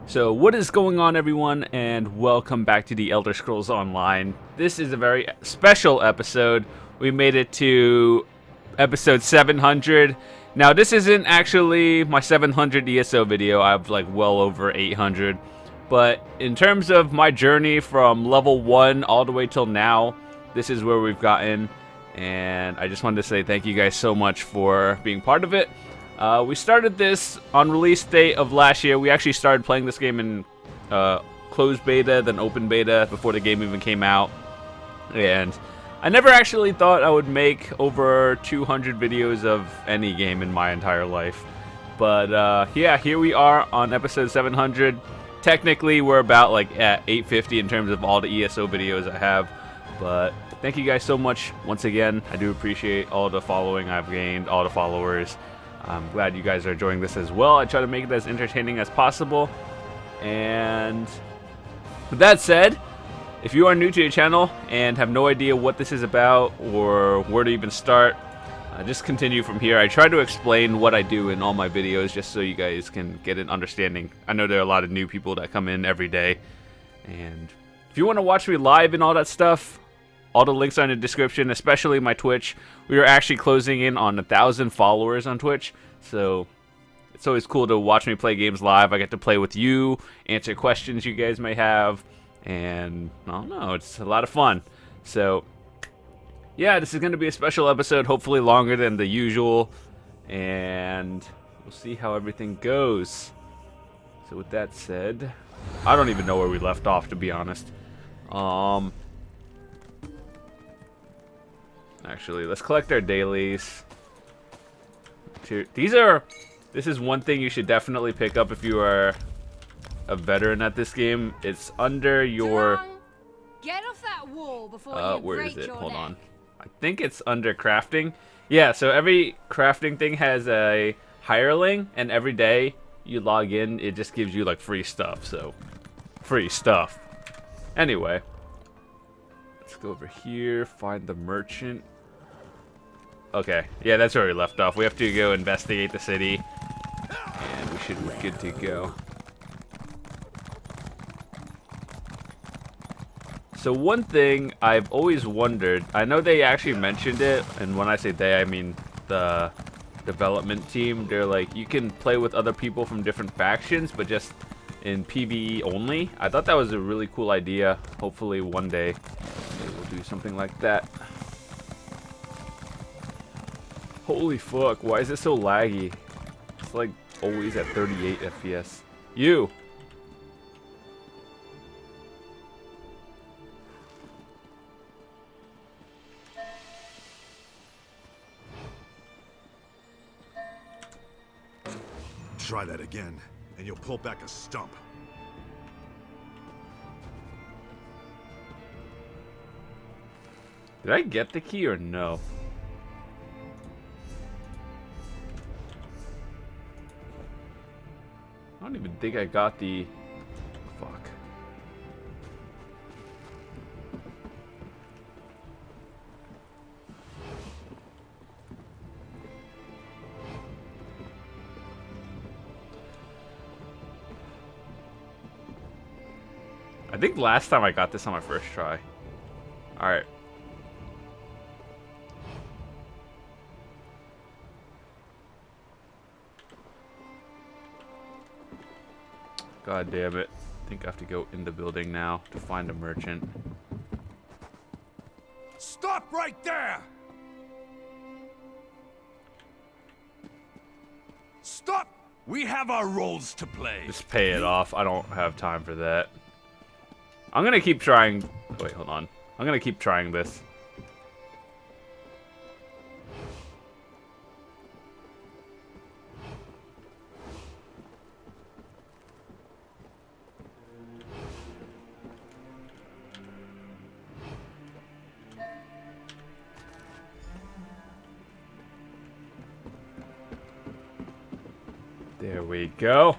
So what is going on, everyone, and welcome back to the Elder Scrolls Online. This is a very special episode. We made it to episode 700. Now this isn't actually my 700 ESO video. I have like well over 800. But in terms of my journey from level 1 all the way till now, this is where we've gotten. And I just wanted to say thank you guys so much for being part of it. We started this on release date of last year. We actually started playing this game in closed beta, then open beta before the game even came out. And I never actually thought I would make over 200 videos of any game in my entire life. But yeah, here we are on episode 700. Technically, we're about like at 850 in terms of all the ESO videos I have. But thank you guys so much once again. I do appreciate all the following I've gained, all the followers. I'm glad you guys are enjoying this as well. I try to make it as entertaining as possible. And with that said, if you are new to the channel and have no idea what this is about or where to even start, just continue from here. I try to explain what I do in all my videos just so you guys can get an understanding. I know there are a lot of new people that come in every day. And if you want to watch me live and all that stuff, all the links are in the description, especially my Twitch. We are actually closing in on 1,000 followers on Twitch, so it's always cool to watch me play games live. I get to play with you, answer questions you guys may have, and I don't know, it's a lot of fun. So yeah, this is going to be a special episode, hopefully longer than the usual, and we'll see how everything goes. So with that said, I don't even know where we left off, to be honest. Actually, let's collect our dailies. This is one thing you should definitely pick up if you are a veteran at this game. It's under your... Get off that wall before you where break is it? your Hold neck. on. I think it's under crafting. Yeah, so every crafting thing has a hireling, and every day you log in, it just gives you like free stuff. So, free stuff. Anyway, let's go over here, find the merchant. Okay, yeah, that's where we left off. We have to go investigate the city, and we should be good to go. So one thing I've always wondered, I know they actually mentioned it, and when I say they, I mean the development team. They're like, you can play with other people from different factions, but just in PvE only. I thought that was a really cool idea. Hopefully one day they will do something like that. Holy fuck, why is it so laggy? It's like always at 38 FPS. You! Try that again, and you'll pull back a stump. Did I get the key or no? I don't even think I got the... Fuck. I think last time I got this on my first try. Alright. God damn it. I think I have to go in the building now to find a merchant. Stop right there! Stop! We have our roles to play. Just pay it off. I don't have time for that. I'm gonna keep trying. Wait, hold on. I'm gonna keep trying this. There we go.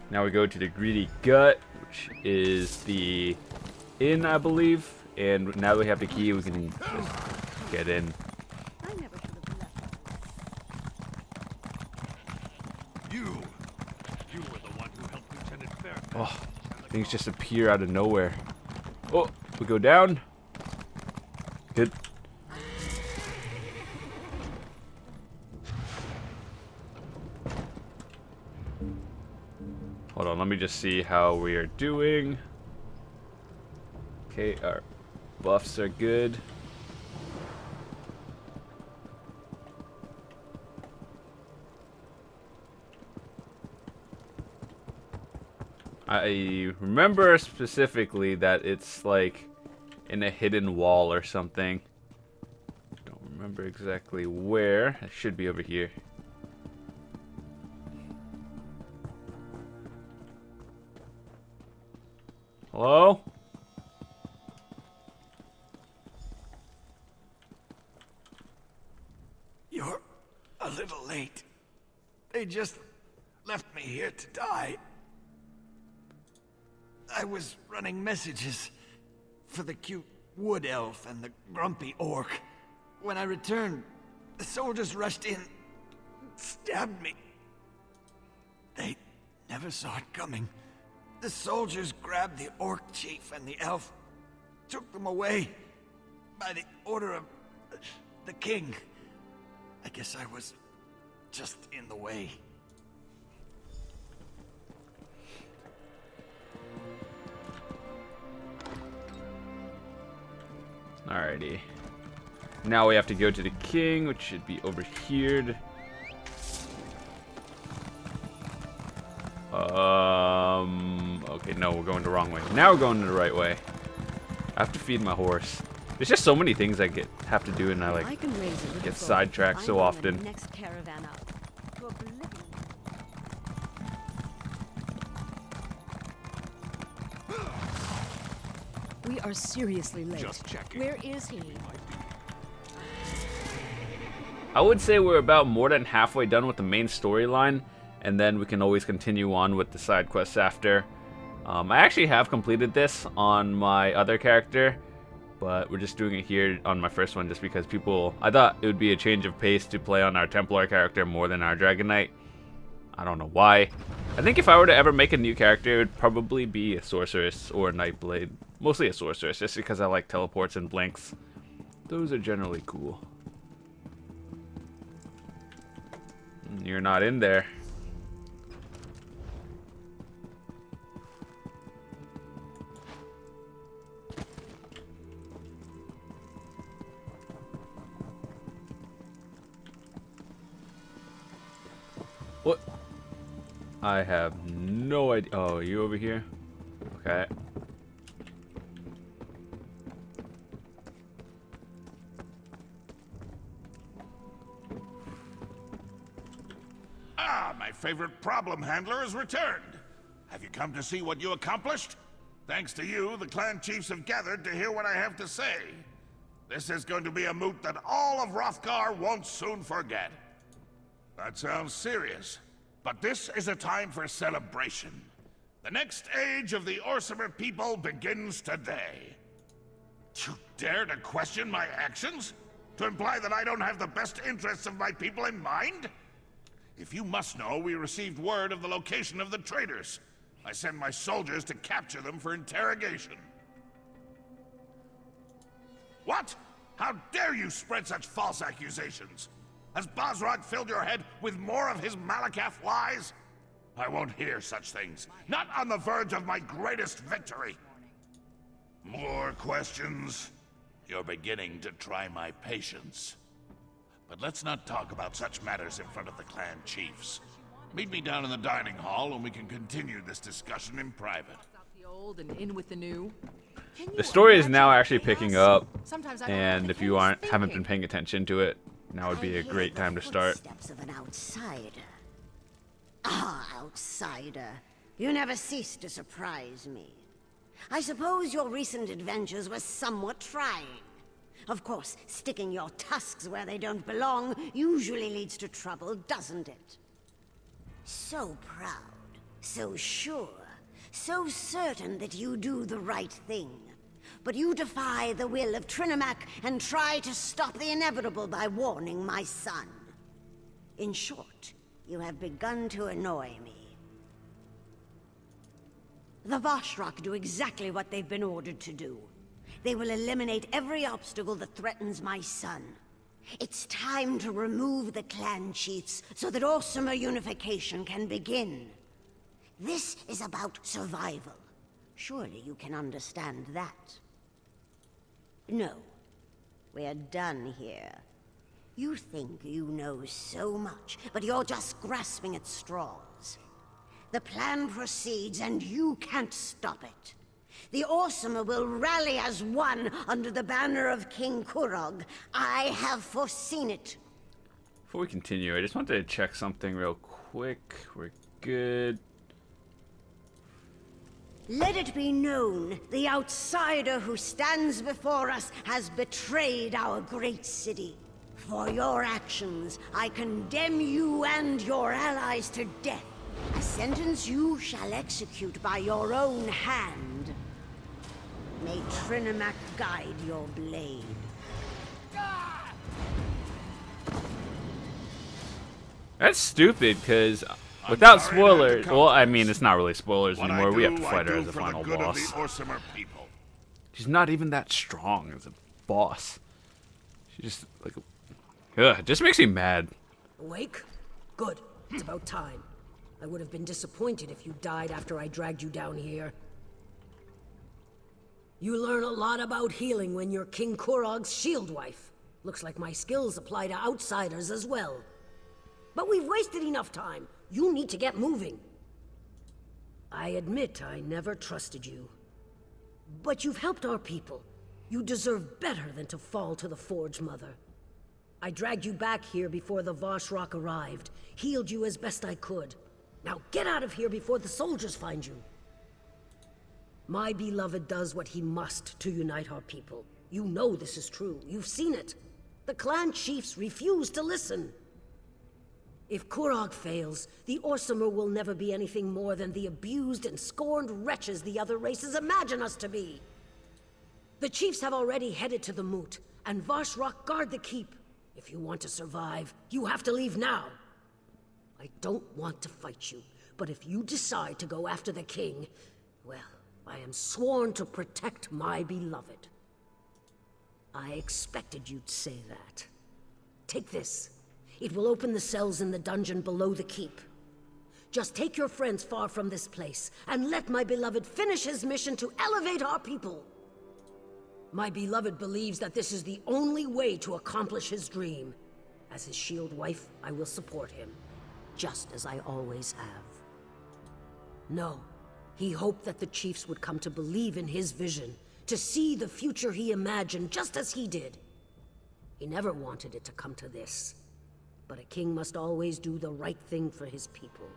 Now we go to the Greedy Gut, which is the inn, I believe. And now that we have the key, we can just get in. I never should have left. You were the one who helped Lieutenant Fairfax. Oh, things just appear out of nowhere. Oh, we go down. Good. Hold on, let me just see how we are doing. Okay, our buffs are good. I remember specifically that it's like in a hidden wall or something. Don't remember exactly where. It should be over here. Hello? You're a little late. They just left me here to die. I was running messages for the cute wood elf and the grumpy orc. When I returned, the soldiers rushed in, stabbed me. They never saw it coming. The soldiers grabbed the orc chief and the elf, took them away by the order of the king. I guess I was just in the way. Alrighty. Now we have to go to the king, which should be over here. Okay, no, we're going the wrong way. Now we're going the right way. I have to feed my horse. There's just so many things I have to do, and I get sidetracked so often. Next caravan up. To oblivion. We are seriously late. Just checking. Where is he? I would say we're about more than halfway done with the main storyline, and then we can always continue on with the side quests after. I actually have completed this on my other character, but we're just doing it here on my first one just because I thought it would be a change of pace to play on our Templar character more than our Dragon Knight. I don't know why. I think if I were to ever make a new character, it would probably be a sorceress or a Nightblade. Mostly a sorceress, just because I like teleports and blinks. Those are generally cool. You're not in there. What? I have no idea. Oh, are you over here? Okay. Ah, my favorite problem handler has returned. Have you come to see what you accomplished? Thanks to you, the clan chiefs have gathered to hear what I have to say. This is going to be a moot that all of Hrothgar won't soon forget. That sounds serious, but this is a time for celebration. The next age of the Orsinium people begins today. You dare to question my actions? To imply that I don't have the best interests of my people in mind? If you must know, we received word of the location of the traitors. I send my soldiers to capture them for interrogation. What? How dare you spread such false accusations? Has Bosrog filled your head with more of his Malakath lies? I won't hear such things. Not on the verge of my greatest victory. More questions? You're beginning to try my patience. But let's not talk about such matters in front of the clan chiefs. Meet me down in the dining hall and we can continue this discussion in private. The old and in with the new. The story is now actually picking up, and if you haven't been paying attention to it, now would be a great time to start. Steps of an outsider. Ah, outsider. You never cease to surprise me. I suppose your recent adventures were somewhat trying. Of course, sticking your tusks where they don't belong usually leads to trouble, doesn't it? So proud, so sure, so certain that you do the right thing. But you defy the will of Trinimac and try to stop the inevitable by warning my son. In short, You have begun to annoy me. The Vashrak do exactly what they've been ordered to do. They will eliminate every obstacle that threatens my son. It's time to remove the clan chiefs so that Orsimer unification can begin. This is about survival. Surely you can understand that. No. We're done here. You think you know so much, but you're just grasping at straws. The plan proceeds, and you can't stop it. The Orsimer will rally as one under the banner of King Kurog. I have foreseen it. Before we continue, I just wanted to check something real quick. We're good. Let it be known, the outsider who stands before us has betrayed our great city. For your actions, I condemn you and your allies to death. A sentence you shall execute by your own hand. May Trinimac guide your blade. That's stupid, because without spoilers, well, I mean, it's not really spoilers anymore. We have to fight her as the final boss. She's not even that strong as a boss. She's just like, ugh, it just makes me mad. Awake? Good. It's about time. I would have been disappointed if you died after I dragged you down here. You learn a lot about healing when you're King Kurog's shield wife. Looks like my skills apply to outsiders as well. But we've wasted enough time. You need to get moving. I admit I never trusted you. But you've helped our people. You deserve better than to fall to the Forge Mother. I dragged you back here before the Vashrak arrived, healed you as best I could. Now get out of here before the soldiers find you. My beloved does what he must to unite our people. You know this is true. You've seen it. The clan chiefs refuse to listen. If Kurog fails, the Orsimer will never be anything more than the abused and scorned wretches the other races imagine us to be. The chiefs have already headed to the Moot, and Vashrak guard the keep. If you want to survive, you have to leave now. I don't want to fight you, but if you decide to go after the king, well, I am sworn to protect my beloved. I expected you'd say that. Take this. It will open the cells in the dungeon below the keep. Just take your friends far from this place, and let my beloved finish his mission to elevate our people. My beloved believes that this is the only way to accomplish his dream. As his shield wife, I will support him, just as I always have. No, he hoped that the chiefs would come to believe in his vision, to see the future he imagined just as he did. He never wanted it to come to this. But a king must always do the right thing for his people.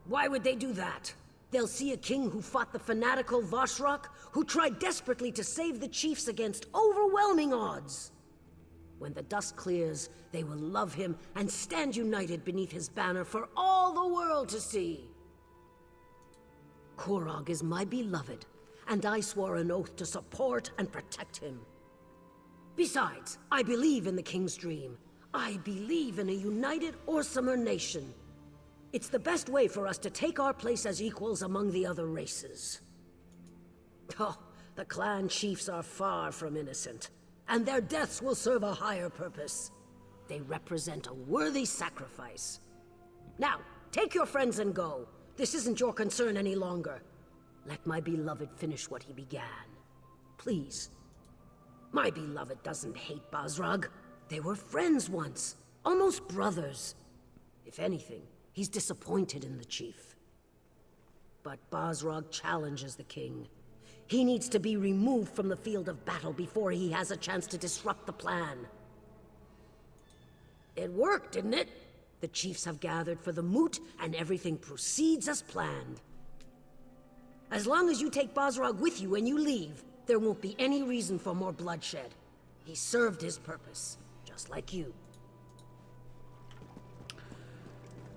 Why would they do that? They'll see a king who fought the fanatical Vashrak, who tried desperately to save the chiefs against overwhelming odds. When the dust clears, they will love him and stand united beneath his banner for all the world to see. Kurog is my beloved, and I swore an oath to support and protect him. Besides, I believe in the king's dream. I believe in a united Orsimer nation. It's the best way for us to take our place as equals among the other races. Oh, the clan chiefs are far from innocent, and their deaths will serve a higher purpose. They represent a worthy sacrifice. Now, take your friends and go. This isn't your concern any longer. Let my beloved finish what he began. Please. My beloved doesn't hate Basrag. They were friends once, almost brothers. If anything, he's disappointed in the chief. But Basrag challenges the king. He needs to be removed from the field of battle before he has a chance to disrupt the plan. It worked, didn't it? The chiefs have gathered for the moot, and everything proceeds as planned. As long as you take Basrag with you when you leave, there won't be any reason for more bloodshed. He served his purpose, just like you.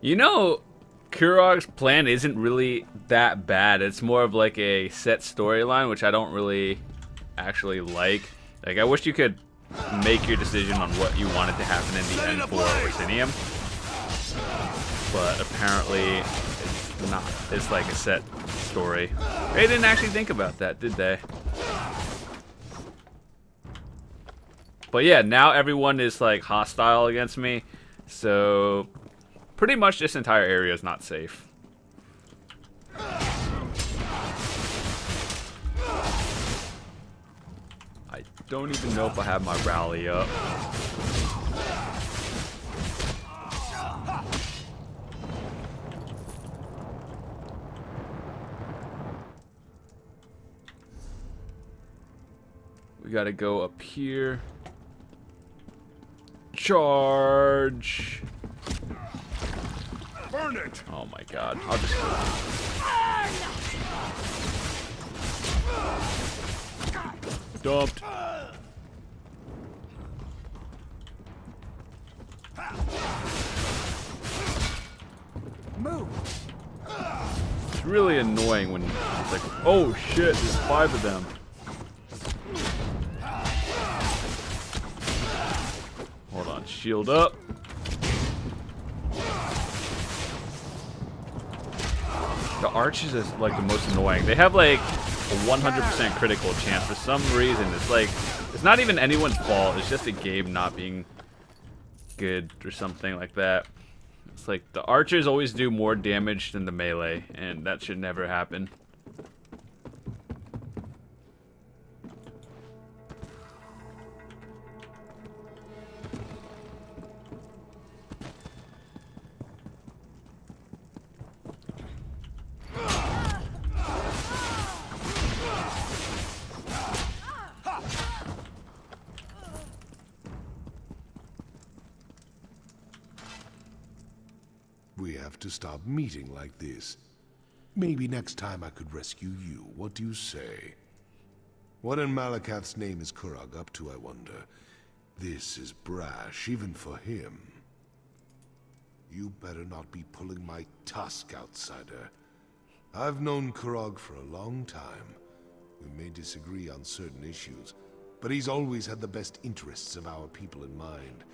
You know, Kurog's plan isn't really that bad. It's more of like a set storyline, which I don't really actually like. Like, I wish you could make your decision on what you wanted to happen in the end for Orsinium. but apparently it's not. It's like a set story. They didn't actually think about that, did they? But yeah, now everyone is like hostile against me, so pretty much this entire area is not safe. I don't even know if I have my rally up. We gotta go up here. Charge! Burn it! Oh my god. I'll just dumped. Move! It's really annoying when it's like, oh shit, there's 5 of them. Hold on, shield up. The archers is like the most annoying. They have like a 100% critical chance for some reason. It's like, it's not even anyone's fault. It's just a game not being good or something like that. It's like the archers always do more damage than the melee, and that should never happen. We have to stop meeting like this. Maybe next time I could rescue you. What do you say? What in Malakath's name is Kurog up to, I wonder? This is brash, even for him. You better not be pulling my tusk, outsider. I've known Kurog for a long time. We may disagree on certain issues, but he's always had the best interests of our people in mind.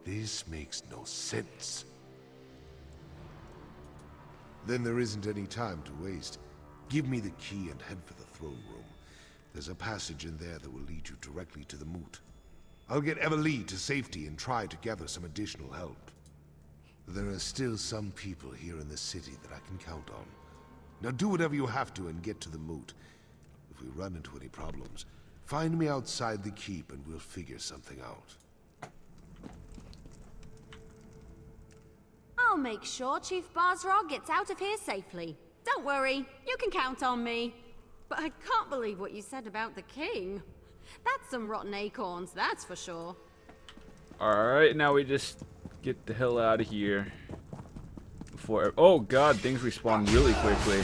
This makes no sense. Then there isn't any time to waste. Give me the key and head for the throne room. There's a passage in there that will lead you directly to the moot. I'll get Everlee to safety and try to gather some additional help. There are still some people here in the city that I can count on. Now do whatever you have to and get to the moot. If we run into any problems, find me outside the keep and we'll figure something out. I'll make sure Chief Barzrog gets out of here safely. Don't worry, you can count on me. But I can't believe what you said about the king. That's some rotten acorns, that's for sure. Alright, now we just get the hell out of here. Before, oh god, things respawn really quickly.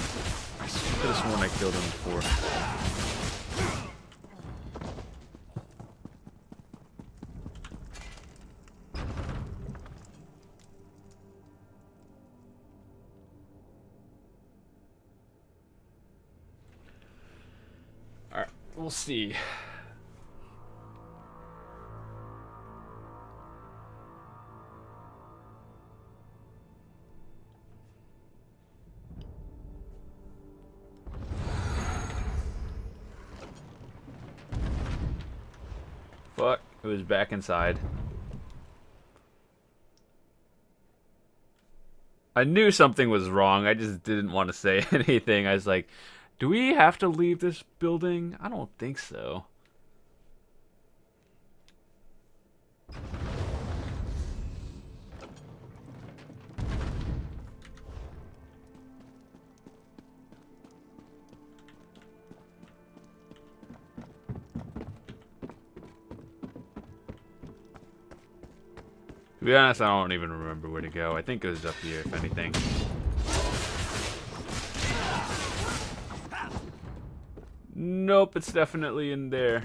I could have sworn I killed him before. Alright, we'll see. Fuck, it was back inside. I knew something was wrong, I just didn't want to say anything. I was like, do we have to leave this building? I don't think so. To be honest, I don't even remember where to go. I think it was up here, if anything. Nope, it's definitely in there.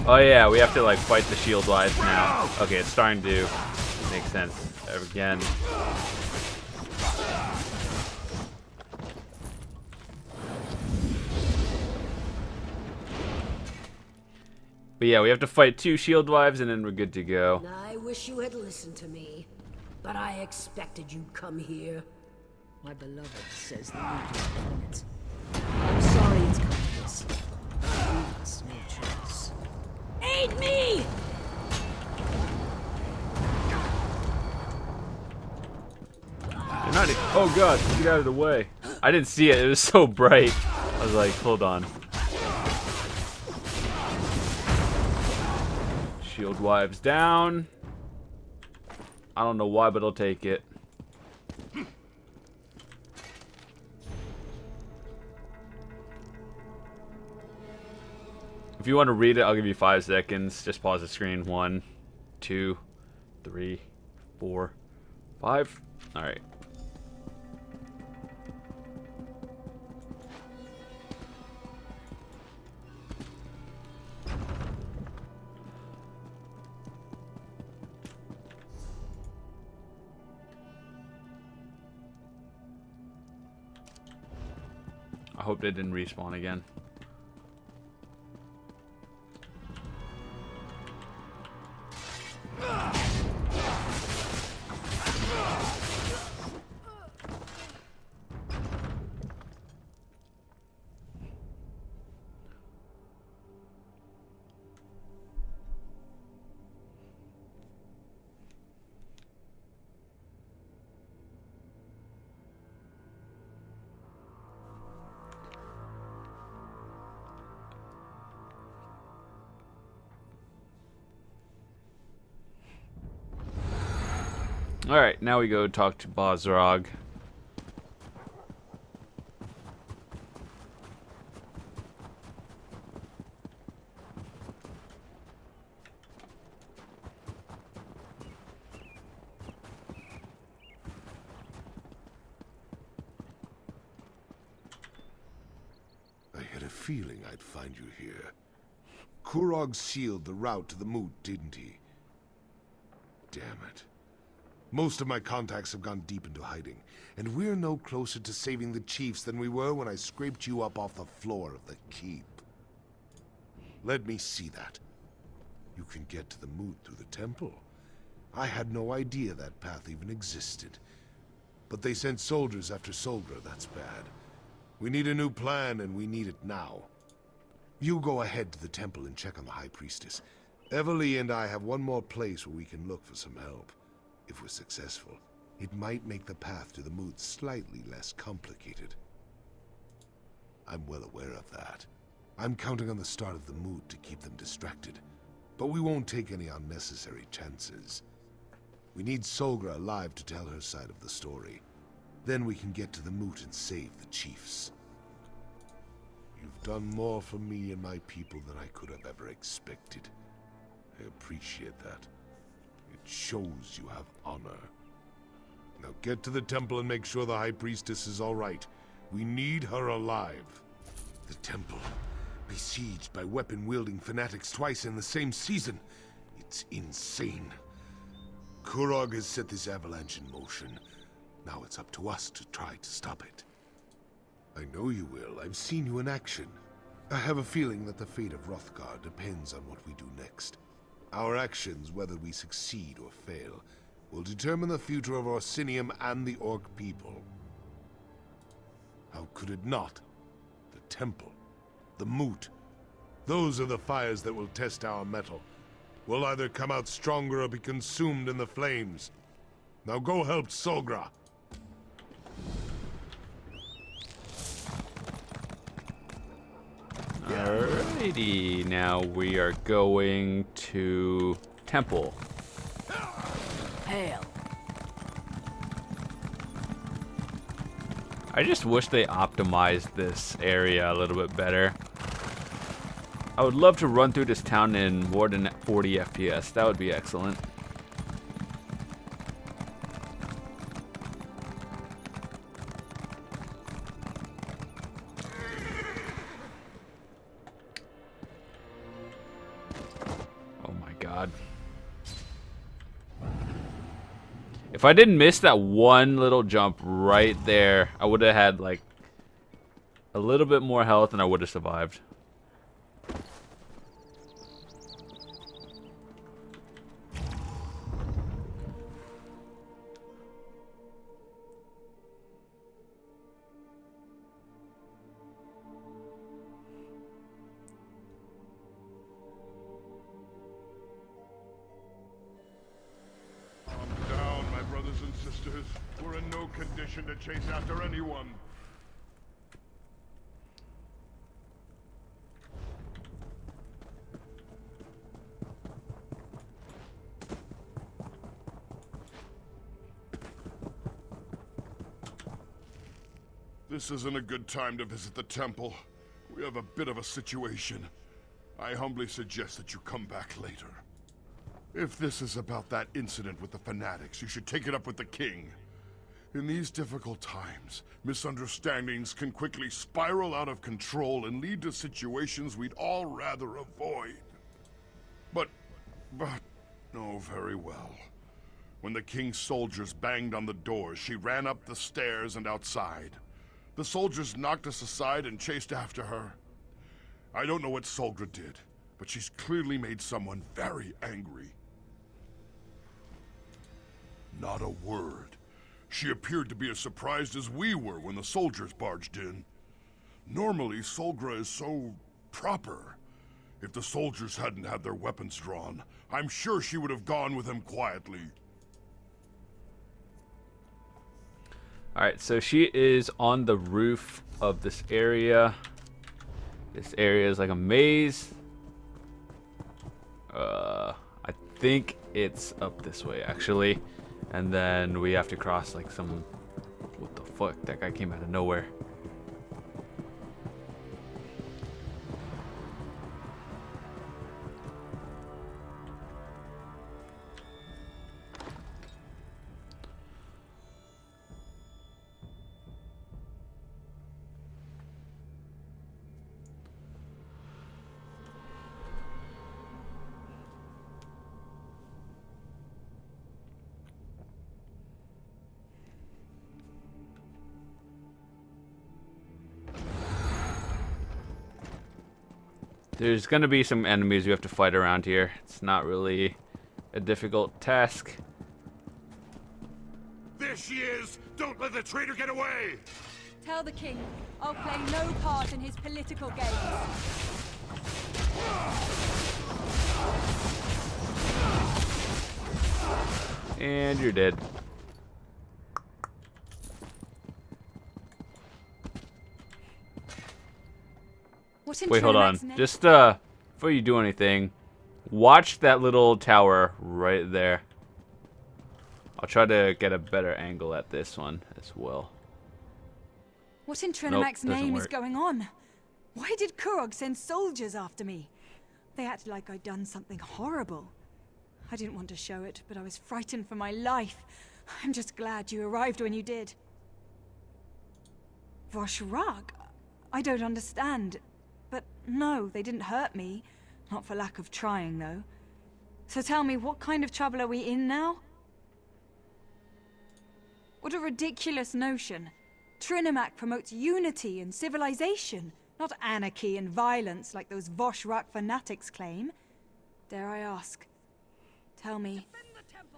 Oh yeah, we have to like fight the shield wives now. Okay, it's starting to make sense again. But yeah, we have to fight 2 shield wives and then we're good to go. I wish you had listened to me, but I expected you'd come here. My beloved says the loot is planet. I'm sorry it's come to this. Leave us no choice. Aid me! They're not oh god, get out of the way. I didn't see it, it was so bright. I was like, hold on. Shield wives down. I don't know why, but I'll take it. If you want to read it, I'll give you 5 seconds. Just pause the screen. 1, 2, 3, 4, 5. Alright. I hope they didn't respawn again. Alright, now we go talk to Bozrog. I had a feeling I'd find you here. Kurog sealed the route to the moot, didn't he? Damn it. Most of my contacts have gone deep into hiding, and we're no closer to saving the chiefs than we were when I scraped you up off the floor of the keep. Let me see that. You can get to the moot through the temple. I had no idea that path even existed. But they sent soldiers after Solgra, that's bad. We need a new plan, and we need it now. You go ahead to the temple and check on the High Priestess. Everly and I have one more place where we can look for some help. If we're successful, it might make the path to the moot slightly less complicated. I'm well aware of that. I'm counting on the start of the moot to keep them distracted. But we won't take any unnecessary chances. We need Solgra alive to tell her side of the story. Then we can get to the moot and save the chiefs. You've done more for me and my people than I could have ever expected. I appreciate that. It shows you have honor. Now get to the temple and make sure the High Priestess is all right. We need her alive. The temple, besieged by weapon-wielding fanatics twice in the same season. It's insane. Kurog has set this avalanche in motion. Now it's up to us to try to stop it. I know you will. I've seen you in action. I have a feeling that the fate of Hrothgar depends on what we do next. Our actions, whether we succeed or fail, will determine the future of Orsinium and the Orc people. How could it not? The temple, the moot. Those are the fires that will test our mettle. We'll either come out stronger or be consumed in the flames. Now go help Solgra. Alrighty, now we are going to temple. Hail. I just wish they optimized this area a little bit better. I would love to run through this town in more than 40 FPS. That would be excellent. Oh my god. If I didn't miss that one little jump right there, I would have had like a little bit more health and I would have survived. priestess. We're in no condition to chase after anyone. This isn't a good time to visit the temple. We have a bit of a situation. I humbly suggest that you come back later. If this is about that incident with the fanatics, you should take it up with the king. In these difficult times, misunderstandings can quickly spiral out of control and lead to situations we'd all rather avoid. But, no, very well. When the king's soldiers banged on the doors, she ran up the stairs and outside. The soldiers knocked us aside and chased after her. I don't know what Solgra did, but she's clearly made someone very angry. Not a word. She appeared to be as surprised as we were when the soldiers barged in. Normally, Solgra is so proper. If the soldiers hadn't had their weapons drawn, I'm sure she would have gone with them quietly. Alright, so she is on the roof of this area. This area is like a maze. I think it's up this way, actually. And then we have to cross like some... What the fuck? That guy came out of nowhere. There's gonna be some enemies we have to fight around here. It's not really a difficult task. There she is! Don't let the traitor get away! Tell the king I'll play no part in his political games. And you're dead. Wait, hold on. Just before you do anything, watch that little tower right there. I'll try to get a better angle at this one as well. What in Trinimac's name is going on? Why did Kurog send soldiers after me? They acted like I'd done something horrible. I didn't want to show it, but I was frightened for my life. I'm just glad you arrived when you did. Vosh'Rag? I don't understand. But no, they didn't hurt me. Not for lack of trying, though. So tell me, what kind of trouble are we in now? What a ridiculous notion. Trinimac promotes unity and civilization, not anarchy and violence like those Vosh'Rag fanatics claim. Dare I ask? Tell me,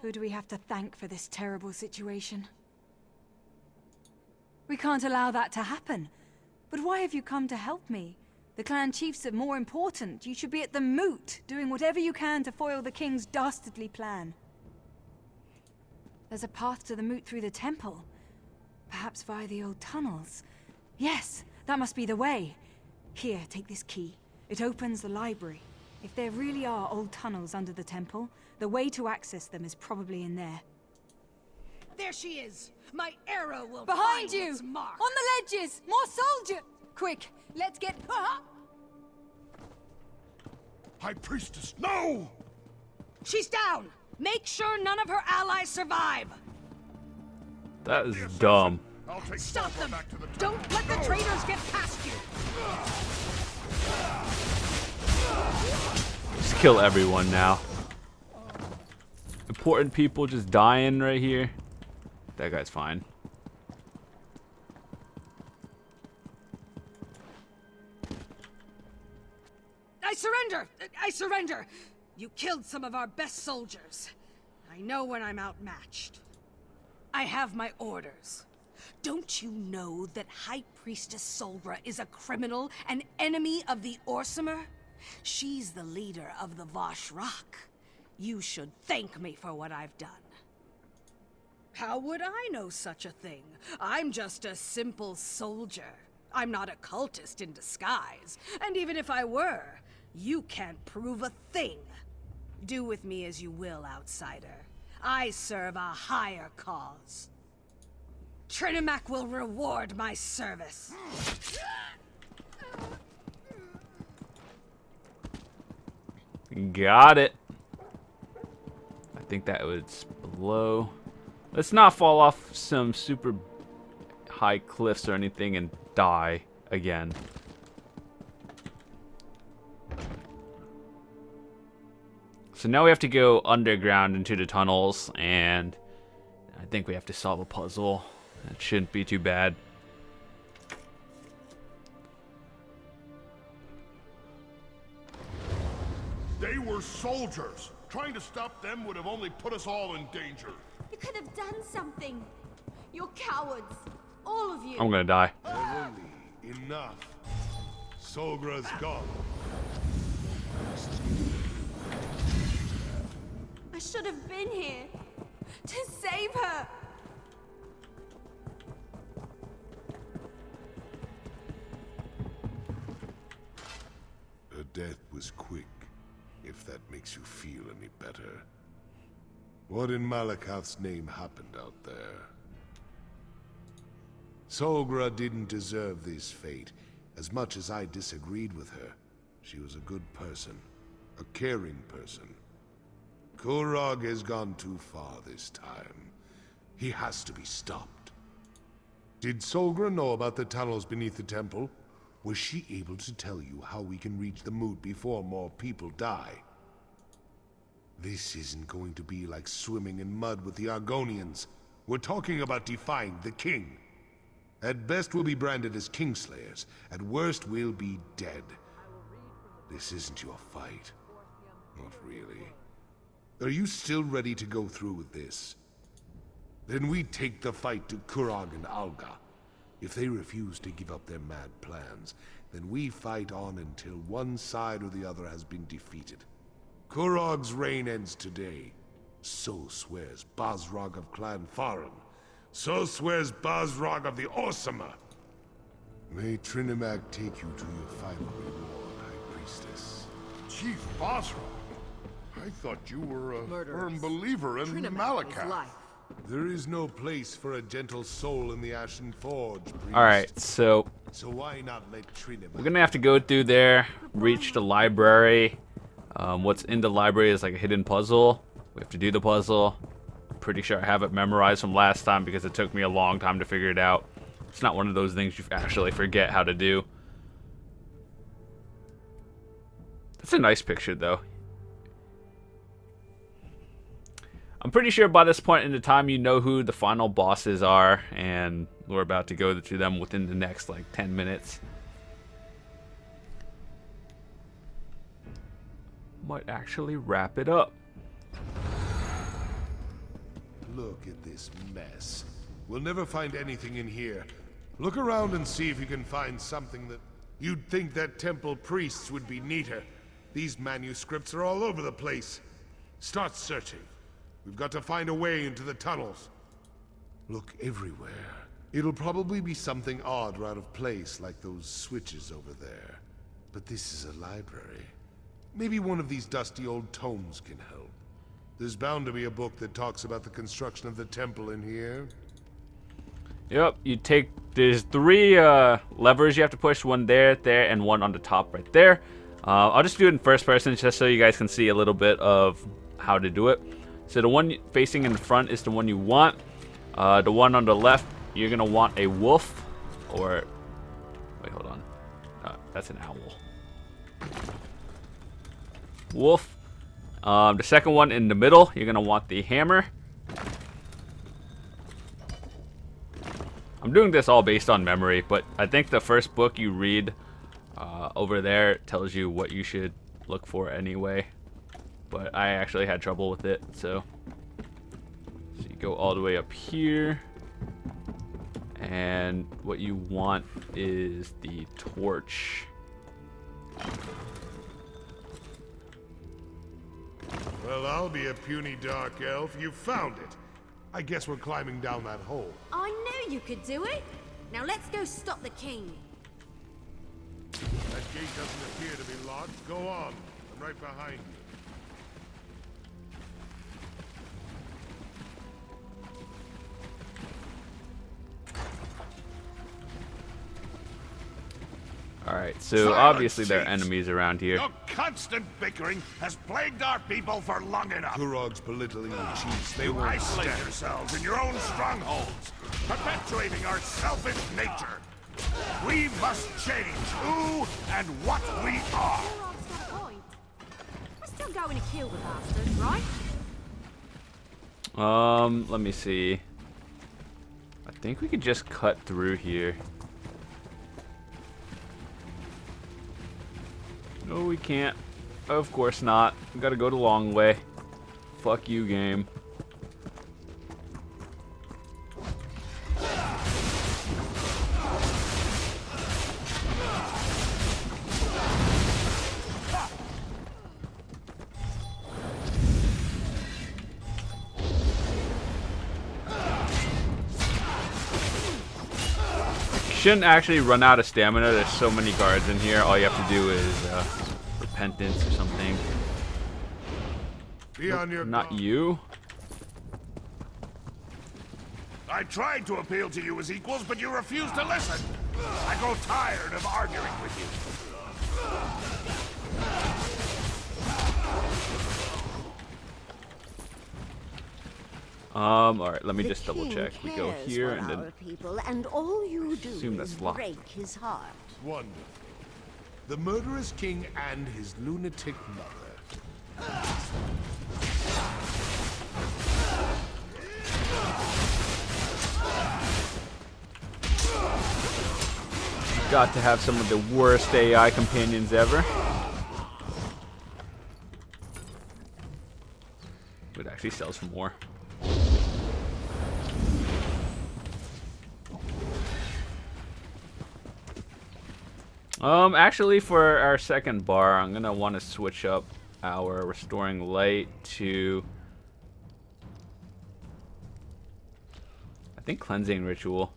who do we have to thank for this terrible situation? We can't allow that to happen. But why have you come to help me? The clan chiefs are more important. You should be at the moot, doing whatever you can to foil the king's dastardly plan. There's a path to the moot through the temple. Perhaps via the old tunnels. Yes, that must be the way. Here, take this key. It opens the library. If there really are old tunnels under the temple, the way to access them is probably in there. There she is! My arrow will Behind find you! its mark. On the ledges! More soldier! Quick, let's get... High Priestess, no! She's down! Make sure none of her allies survive! That is dumb. I'll take Stop Solgra them! back to the temple. Don't let the traitors get past you! Just kill everyone now. Important people just dying right here. That guy's fine. I surrender! I surrender! You killed some of our best soldiers. I know when I'm outmatched. I have my orders. Don't you know that High Priestess Solgra is a criminal, an enemy of the Orsimer? She's the leader of the Vosh'Rag. You should thank me for what I've done. How would I know such a thing? I'm just a simple soldier. I'm not a cultist in disguise. And even if I were, you can't prove a thing. Do with me as you will, outsider. I serve a higher cause. Trinimac will reward my service. Got it. I think that was below. Let's not fall off some super high cliffs or anything and die again. So now we have to go underground into the tunnels, and I think we have to solve a puzzle. That shouldn't be too bad. They were soldiers. Trying to stop them would have only put us all in danger. You could have done something. You're cowards. All of you. I'm gonna die. Emily, enough. Solgra's gone. I should have been here to save her. Her death was quick, if that makes you feel any better. What in Malakath's name happened out there? Solgra didn't deserve this fate, as much as I disagreed with her. She was a good person, a caring person. Kurog has gone too far this time. He has to be stopped. Did Solgra know about the tunnels beneath the temple? Was she able to tell you how we can reach the moot before more people die? This isn't going to be like swimming in mud with the Argonians. We're talking about defying the king. At best we'll be branded as Kingslayers. At worst we'll be dead. This isn't your fight. Not really. Are you still ready to go through with this? Then we take the fight to Kurog and Alga. If they refuse to give up their mad plans, then we fight on until one side or the other has been defeated. Kurog's reign ends today. So swears Basrog of Clan Farum. So swears Basrog of the Orsama. May Trinimac take you to your final reward, High Priestess. Chief Basra, I thought you were a firm believer in Malakath. There is no place for a gentle soul in the Ashen Forge, priest. Alright, so why not let Trinimac... we're gonna have to go through there, reach the library. What's in the library is like a hidden puzzle. We have to do the puzzle. I'm pretty sure I have it memorized from last time because it took me a long time to figure it out. It's not one of those things you actually forget how to do. That's a nice picture though. I'm pretty sure by this point in the time you know who the final bosses are, and we're about to go to them within the next like 10 minutes. Might actually wrap it up. Look at this mess. We'll never find anything in here. Look around and see if you can find something that... You'd think that temple priests would be neater. These manuscripts are all over the place. Start searching. We've got to find a way into the tunnels. Look everywhere. It'll probably be something odd or out of place, like those switches over there. But this is a library. Maybe one of these dusty old tomes can help. There's bound to be a book that talks about the construction of the temple in here. Yep, there's 3 levers you have to push, one there, and one on the top right there. I'll just do it in first person just so you guys can see a little bit of how to do it. So the one facing in the front is the one you want. The one on the left, you're gonna want a wolf, or wait, hold on. That's an owl. Wolf. The second one in the middle, you're gonna want the hammer. I'm doing this all based on memory, but I think the first book you read over there tells you what you should look for anyway. But I actually had trouble with it, so you go all the way up here, and what you want is the torch. Well, I'll be a puny dark elf. You found it. I guess we're climbing down that hole. I knew you could do it. Now let's go stop the king. That gate doesn't appear to be locked. Go on. I'm right behind you. Alright, so Silence, obviously there are chiefs. enemies around here. Your constant bickering has plagued our people for long enough. Kurog's belittling the chiefs. They You won't isolate stand. yourselves in your own strongholds, perpetuating our selfish nature. We must change who and what we are. Kurog's got a point. We're still going to kill the bastard, right? Let me see. I think we could just cut through here. No, we can't. Of course not. We gotta go the long way. Fuck you, game. Shouldn't actually run out of stamina. There's so many guards in here. All you have to do is repentance or something. Be on your Not guard. you. I tried to appeal to you as equals, but you refused to listen. I grow tired of arguing with you. Alright, let me just The double king check. We go cares here for and then our people, and all you do assume that's is locked. break his heart. Wonderful. The murderous king and his lunatic mother. got to have some of the worst AI companions ever. It actually sells for more. Actually, for our second bar, I'm gonna want to switch up our restoring light to, I think, cleansing ritual.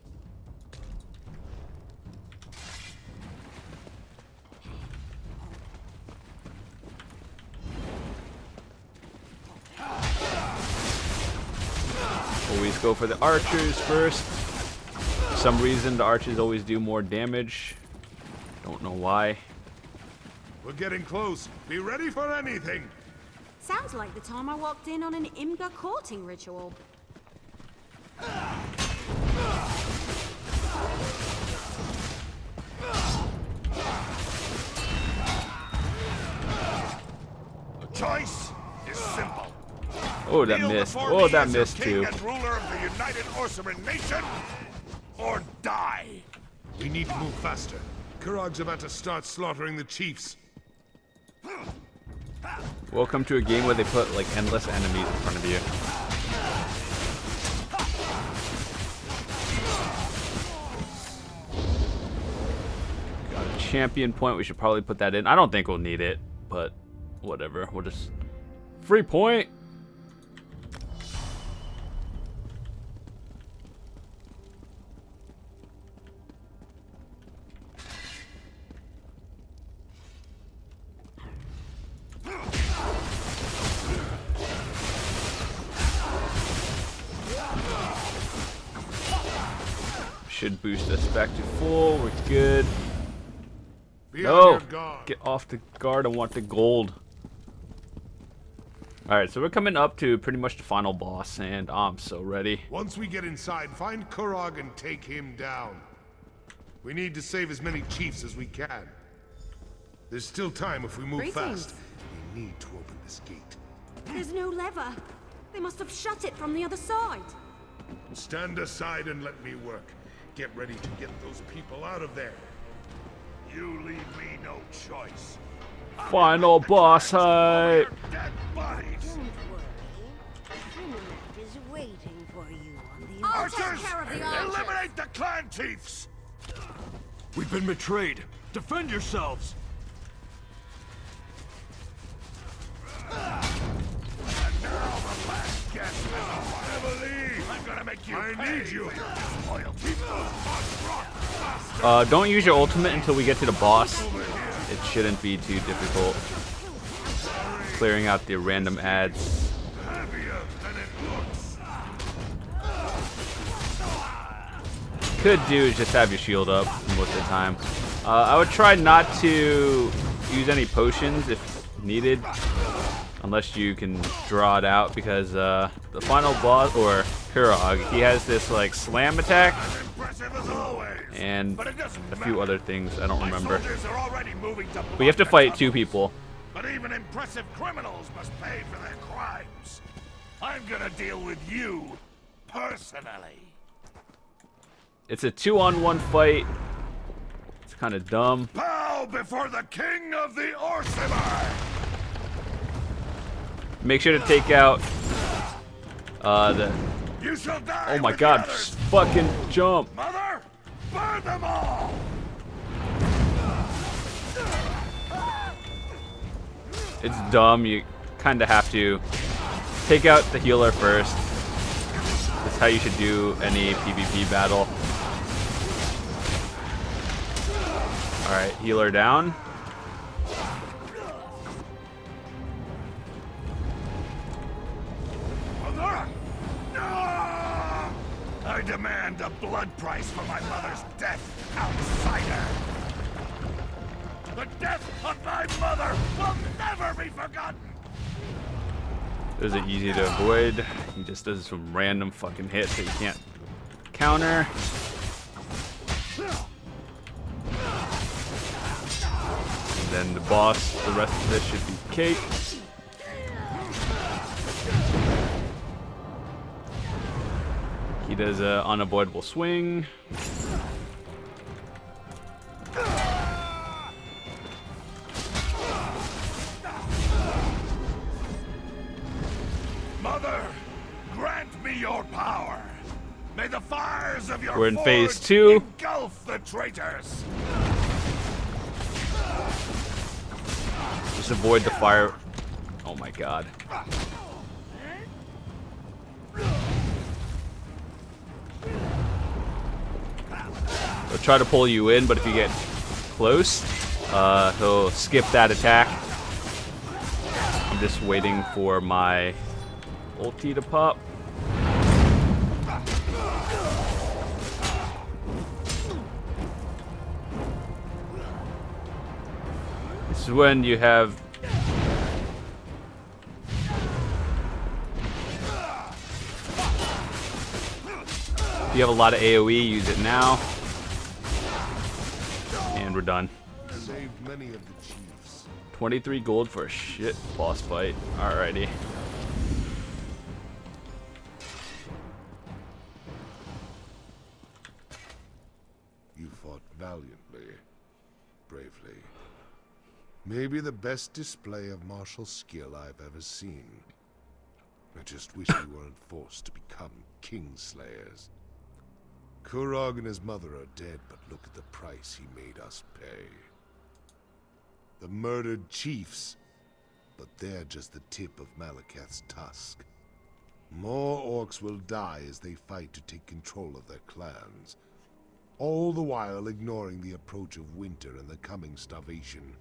Always go for the archers first. For some reason, the archers always do more damage. Don't know why. We're getting close. Be ready for anything. Sounds like the time I walked in on an Imga courting ritual. The choice is simple. Oh, that Kneel missed. before Oh, me that as your missed king too. and ruler of the United Orsinium Nation, or die. We need to move faster. Kurog's about to start slaughtering the chiefs. Welcome to a game where they put like endless enemies in front of you. Got a champion point. We should probably put that in. I don't think we'll need it, but whatever. We'll just free point. Should boost us back to full. We're good. Be on No! your guard. Get off the guard. I want the gold. Alright, so we're coming up to pretty much the final boss, and I'm so ready. Once we get inside, find Kurog and take him down. We need to save as many chiefs as we can. There's still time if we move Greetings. fast. We need to open this gate. There's no lever. They must have shut it from the other side. Stand aside and let me work. Get ready to get those people out of there. You leave me no choice. Final boss fight. Dead bodies. Don't worry. Trinidad is waiting for you on the I'll other take Archers, care of the archers. eliminate the clan chiefs. We've been betrayed. Defend yourselves. And now the last guest has arrived. gonna make you I pay need you. for your disloyalty. Don't use your ultimate until we get to the boss. It shouldn't be too difficult. Clearing out the random ads. Heavier than it looks. Could do is just have your shield up most of the time. I would try not to use any potions if needed, unless you can draw it out, because the final boss, or Kurog, he has this like slam attack Impressive as always. and But it doesn't a few matter. other things I don't My remember. soldiers are already moving to But you have to block fight the 2 tunnels. people. But even impressive criminals must pay for their crimes. I'm gonna deal with you personally. It's a 2-on-1 fight. It's kind of dumb. Bow before the king of the Orsinium. Make sure to take out the. You shall die. Oh my with god, the others. just fucking jump. Mother, burn them all. It's dumb. You kind of have to take out the healer first. That's how you should do any PvP battle. Alright, healer down. Mother, no! I demand a blood price for my mother's death, outsider. The death of my mother will never be forgotten. Those are easy to avoid. He just does some random fucking hits that you can't counter. And then the boss, the rest of this should be cake. He does an unavoidable swing. Mother, grant me your power. May the fires of your We're in phase forge 2. engulf the traitors. Just avoid the fire. Oh my god. He'll try to pull you in, but if you get close, he'll skip that attack. I'm just waiting for my ulti to pop. This is when you have if you have a lot of AoE, use it now. And we're done. Saved many of the chiefs. 23 gold for a shit boss fight. Alrighty. You fought valiantly, bravely. Maybe the best display of martial skill I've ever seen. I just wish we weren't forced to become kingslayers. Kurog and his mother are dead, but look at the price he made us pay. The murdered chiefs, but they're just the tip of Malakath's tusk. More orcs will die as they fight to take control of their clans, all the while ignoring the approach of winter and the coming starvation.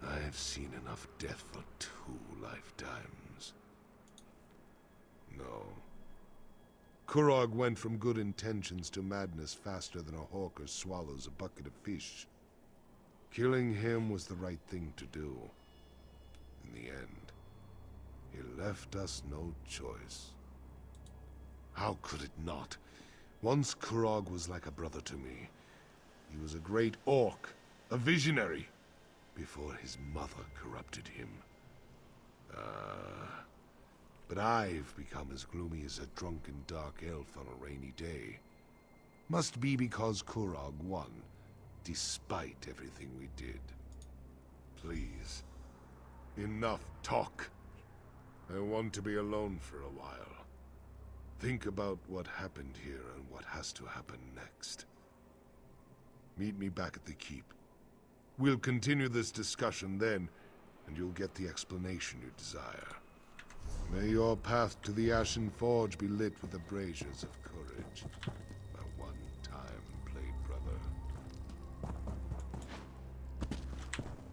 I've seen enough death for 2 lifetimes. No. Kurog went from good intentions to madness faster than a hawker swallows a bucket of fish. Killing him was the right thing to do. In the end, he left us no choice. How could it not? Once Kurog was like a brother to me. He was a great orc, a visionary, before his mother corrupted him. But I've become as gloomy as a drunken dark elf on a rainy day. Must be because Kurog won, despite everything we did. Please, enough talk. I want to be alone for a while. Think about what happened here and what has to happen next. Meet me back at the keep. We'll continue this discussion then, and you'll get the explanation you desire. May your path to the Ashen Forge be lit with the braziers of courage, my one-time blade brother.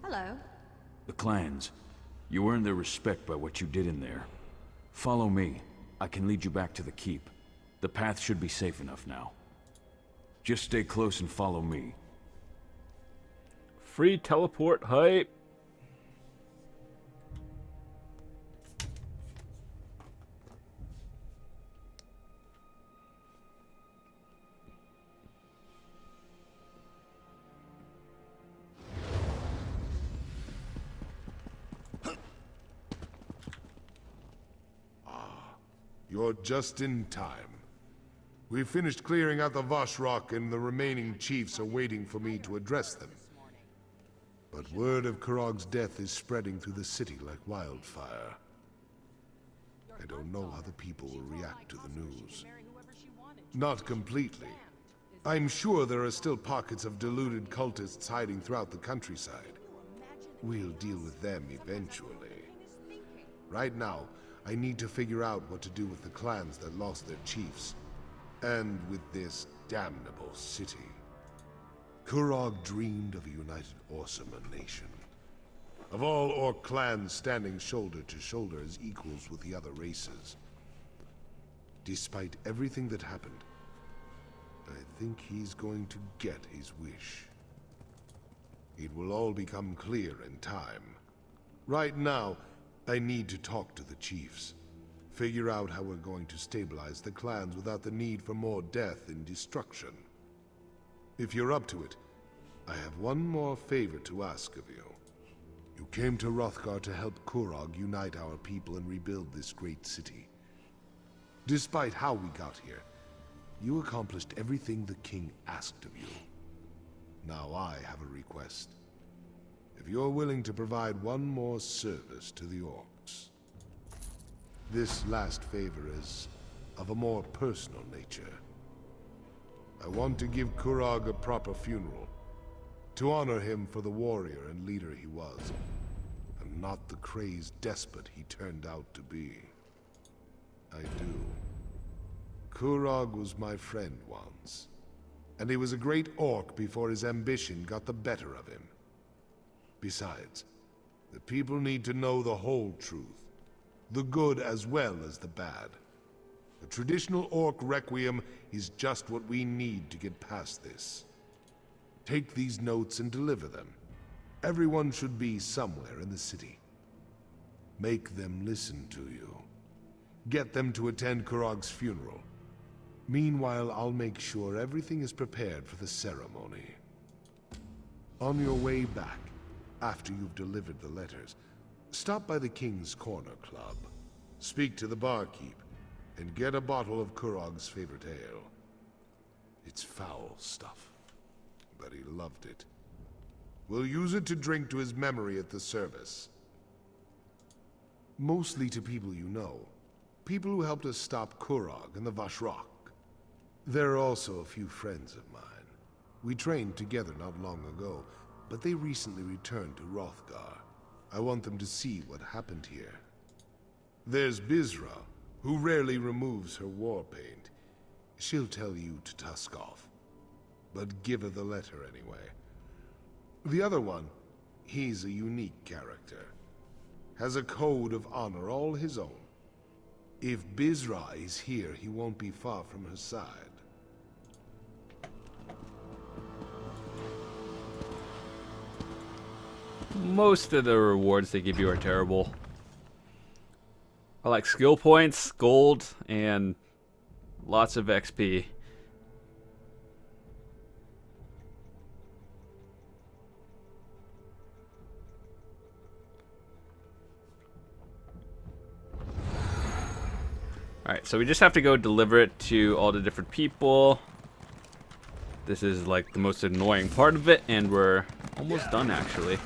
Hello. The clans. You earned their respect by what you did in there. Follow me. I can lead you back to the keep. The path should be safe enough now. Just stay close and follow me. Free teleport hype. You're just in time. We finished clearing out the Vosh Rock and the remaining chiefs are waiting for me to address them. But word of Kurog's death is spreading through the city like wildfire. I don't know how the people will react to the news. Not completely. I'm sure there are still pockets of deluded cultists hiding throughout the countryside. We'll deal with them eventually. Right now, I need to figure out what to do with the clans that lost their chiefs. And with this damnable city. Kurog dreamed of a united Orsinium nation. Of all Orc clans standing shoulder to shoulder as equals with the other races. Despite everything that happened, I think he's going to get his wish. It will all become clear in time. Right now, I need to talk to the chiefs. Figure out how we're going to stabilize the clans without the need for more death and destruction. If you're up to it, I have one more favor to ask of you. You came to Hrothgar to help Kurog unite our people and rebuild this great city. Despite how we got here, you accomplished everything the king asked of you. Now I have a request. If you're willing to provide one more service to the Orcs. This last favor is of a more personal nature. I want to give Kurog a proper funeral, to honor him for the warrior and leader he was, and not the crazed despot he turned out to be. I do. Kurog was my friend once, and he was a great Orc before his ambition got the better of him. Besides, the people need to know the whole truth, the good as well as the bad. The traditional Orc requiem is just what we need to get past this. Take these notes and deliver them. Everyone should be somewhere in the city. Make them listen to you. Get them to attend Kurog's funeral. Meanwhile, I'll make sure everything is prepared for the ceremony. On your way back, after you've delivered the letters, stop by the King's Corner Club. Speak to the barkeep, and get a bottle of Kurog's favorite ale. It's foul stuff, but he loved it. We'll use it to drink to his memory at the service. Mostly to people you know. People who helped us stop Kurog and the Vosh Rock. There are also a few friends of mine. We trained together not long ago, but they recently returned to Hrothgar. I want them to see what happened here. There's Bizra, who rarely removes her war paint. She'll tell you to tusk off, but give her the letter anyway. The other one, he's a unique character. Has a code of honor all his own. If Bizra is here, he won't be far from her side. Most of the rewards they give you are terrible. I like skill points, gold, and lots of XP. Alright, so we just have to go deliver it to all the different people. This is like the most annoying part of it, and we're almost done actually.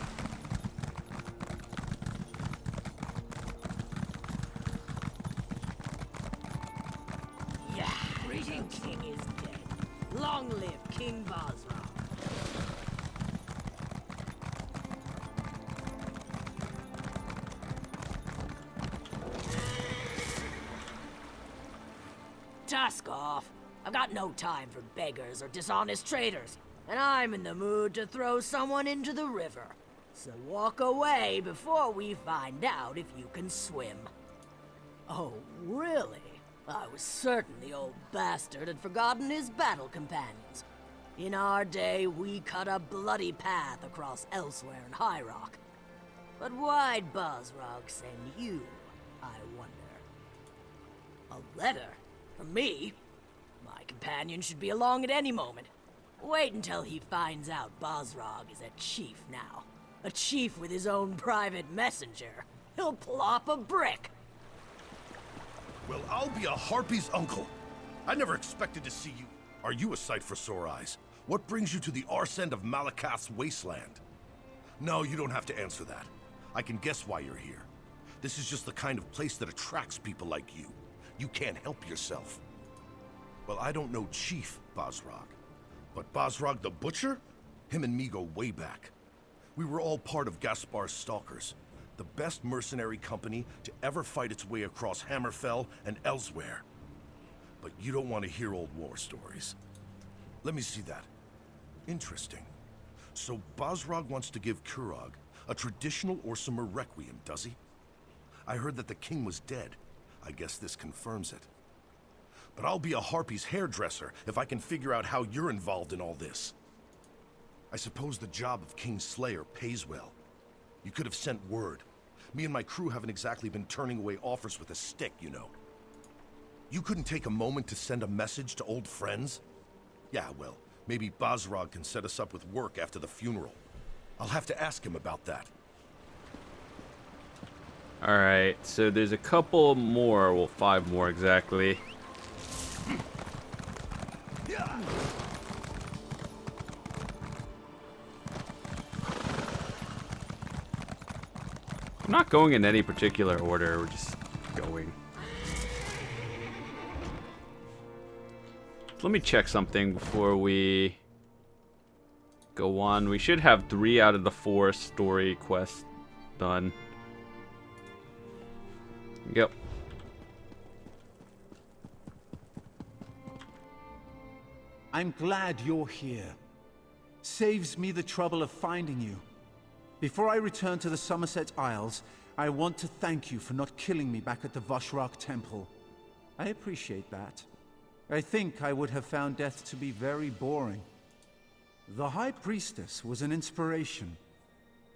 Greeting, King is dead. Long live King Basra. tusk off. I've got no time for beggars or dishonest traders, and I'm in the mood to throw someone into the river. So walk away before we find out if you can swim. Oh, really? I was certain the old bastard had forgotten his battle companions. In our day, we cut a bloody path across elsewhere in High Rock. But why'd Bosrog send you, I wonder? A letter? From me? My companion should be along at any moment. Wait until he finds out Bosrog is a chief now. A chief with his own private messenger. He'll plop a brick. Well, I'll be a harpy's uncle. I never expected to see you. Are you a sight for sore eyes? What brings you to the arse end of Malakath's wasteland? No, you don't have to answer that. I can guess why you're here. This is just the kind of place that attracts people like you. You can't help yourself. Well, I don't know Chief Bosrog. But Bosrog the Butcher? Him and me go way back. We were all part of Gaspar's Stalkers, the best mercenary company to ever fight its way across Hammerfell and elsewhere. But you don't want to hear old war stories. Let me see that. Interesting. So Bosrog wants to give Kurog a traditional Orsimer requiem, does he? I heard that the king was dead. I guess this confirms it. But I'll be a harpy's hairdresser if I can figure out how you're involved in all this. I suppose the job of King's Slayer pays well. You could have sent word. Me and my crew haven't exactly been turning away offers with a stick, you know. You couldn't take a moment to send a message to old friends? Yeah, well, maybe Bosrog can set us up with work after the funeral. I'll have to ask him about that. Alright, so there's a couple more, well, 5 more exactly. I'm not going in any particular order, we're just going. Let me check something before we go on. We should have 3 out of the 4 story quests done. Yep. I'm glad you're here. Saves me the trouble of finding you. Before I return to the Somerset Isles, I want to thank you for not killing me back at the Voshrak Temple. I appreciate that. I think I would have found death to be very boring. The High Priestess was an inspiration.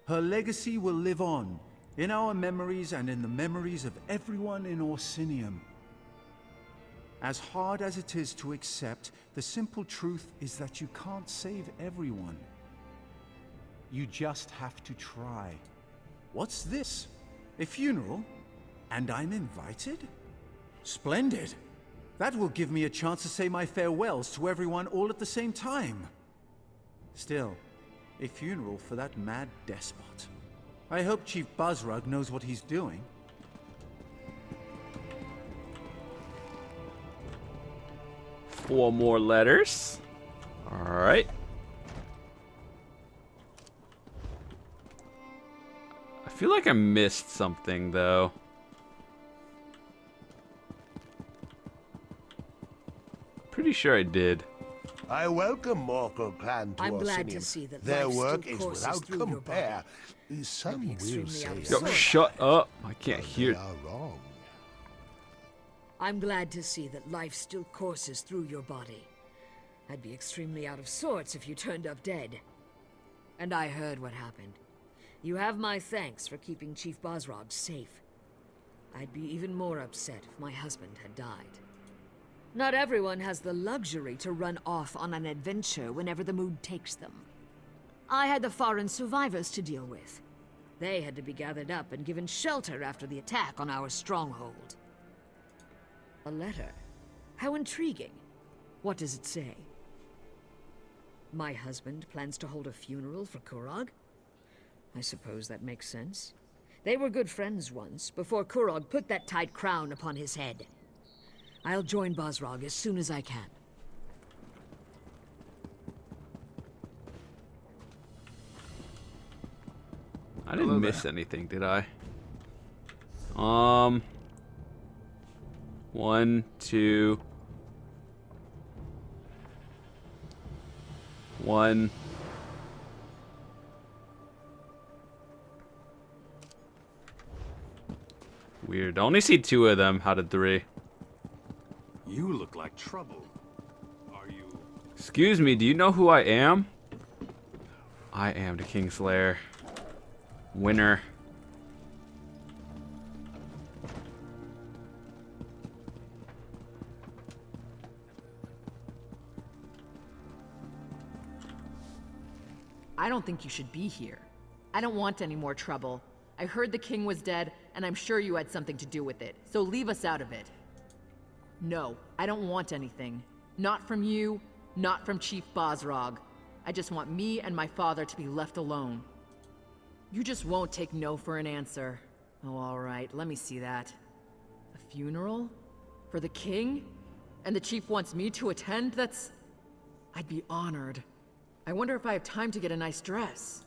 Her legacy will live on, in our memories and in the memories of everyone in Orsinium. As hard as it is to accept, the simple truth is that you can't save everyone. You just have to try. What's this? A funeral? And I'm invited? Splendid. That will give me a chance to say my farewells to everyone all at the same time. Still, a funeral for that mad despot. I hope Chief Bosrog knows what he's doing. Four more letters. Alright. I feel like I missed something, though. Pretty sure I did. I welcome Morkel Clan to I'm glad Orsinium. to see that Their life work still is courses without through your compare. body. Some will say Yo, shut up. I can't hear. they are wrong. I'm glad to see that life still courses through your body. I'd be extremely out of sorts if you turned up dead. And I heard what happened. You have my thanks for keeping Chief Bosrog safe. I'd be even more upset if my husband had died. Not everyone has the luxury to run off on an adventure whenever the mood takes them. I had the foreign survivors to deal with. They had to be gathered up and given shelter after the attack on our stronghold. A letter? How intriguing. What does it say? My husband plans to hold a funeral for Kurog? I suppose that makes sense. They were good friends once, before Kurog put that tight crown upon his head. I'll join Bosrog as soon as I can. I didn't miss anything, did I? 1, 2, 1. Weird. I only see 2 of them out of 3. You look like trouble. Are you? Excuse me, do you know who I am? I am the Kingslayer. Winner. I don't think you should be here. I don't want any more trouble. I heard the king was dead, and I'm sure you had something to do with it, so leave us out of it. No, I don't want anything. Not from you, not from Chief Bosrog. I just want me and my father to be left alone. You just won't take no for an answer. Oh, all right, let me see that. A funeral? For the king? And the chief wants me to attend? That's... I'd be honored. I wonder if I have time to get a nice dress.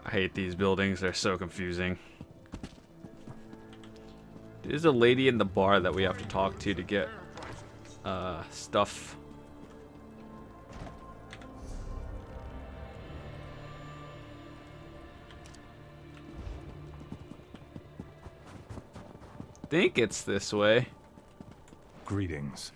I hate these buildings, they're so confusing. There's a lady in the bar that we have to talk to get stuff. Think it's this way. Greetings.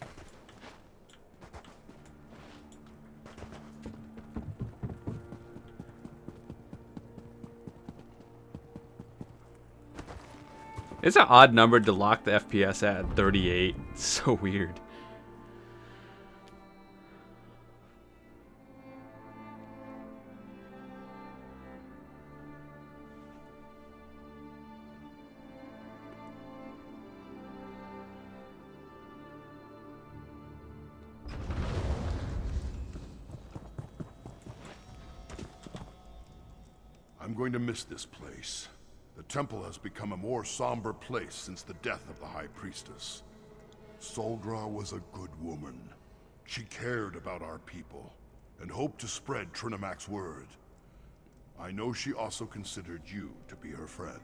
It's an odd number to lock the FPS at 38. It's so weird. I'm going to miss this place. The temple has become a more somber place since the death of the High Priestess. Solgra was a good woman. She cared about our people, and hoped to spread Trinimac's word. I know she also considered you to be her friend.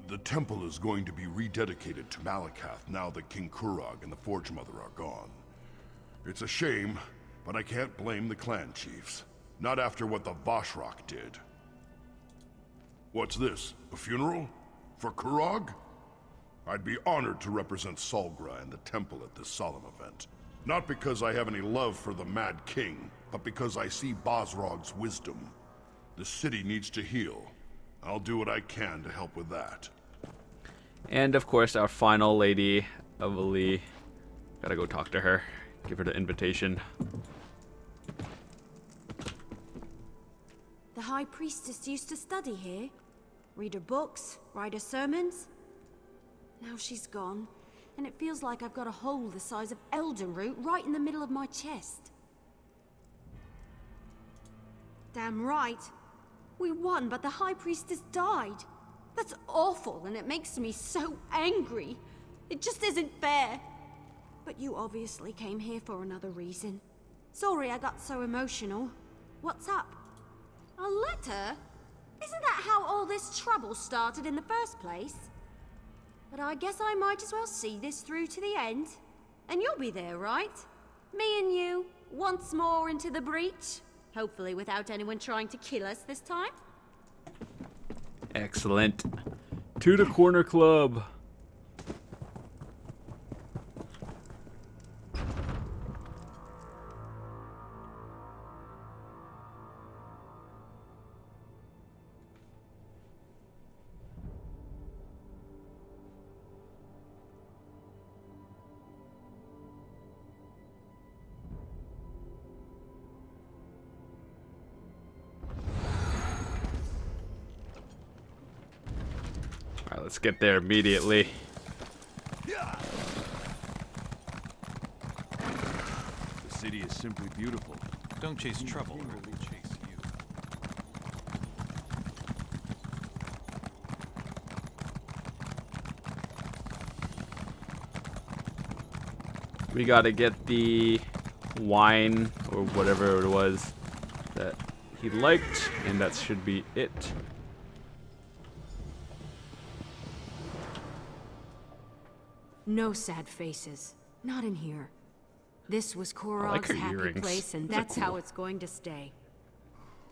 The temple is going to be rededicated to Malakath now that King Kurog and the Forge Mother are gone. It's a shame, but I can't blame the clan chiefs. Not after what the Voshrok did. What's this? A funeral? For Kurog? I'd be honored to represent Solgra and the temple at this solemn event. Not because I have any love for the Mad King, but because I see Bosrog's wisdom. The city needs to heal. I'll do what I can to help with that. And of course, our final lady, Evely. Gotta go talk to her. Give her the invitation. The High Priestess used to study here. Read her books, write her sermons. Now she's gone, and it feels like I've got a hole the size of Eldenroot right in the middle of my chest. Damn right. We won, but the High Priestess died. That's awful, and it makes me so angry. It just isn't fair. But you obviously came here for another reason. Sorry I got so emotional. What's up? A letter? Isn't that how all this trouble started in the first place? But I guess I might as well see this through to the end. And you'll be there, right? Me and you, once more into the breach. Hopefully without anyone trying to kill us this time. Excellent. To the corner club. Alright, let's get there immediately. The city is simply beautiful. Don't chase trouble, or it will chase you. We gotta get the wine, or whatever it was, that he liked, and that should be it. No sad faces. Not in here. This was Kurog's her happy earrings. place, and Those are that's how cool. it's going to stay.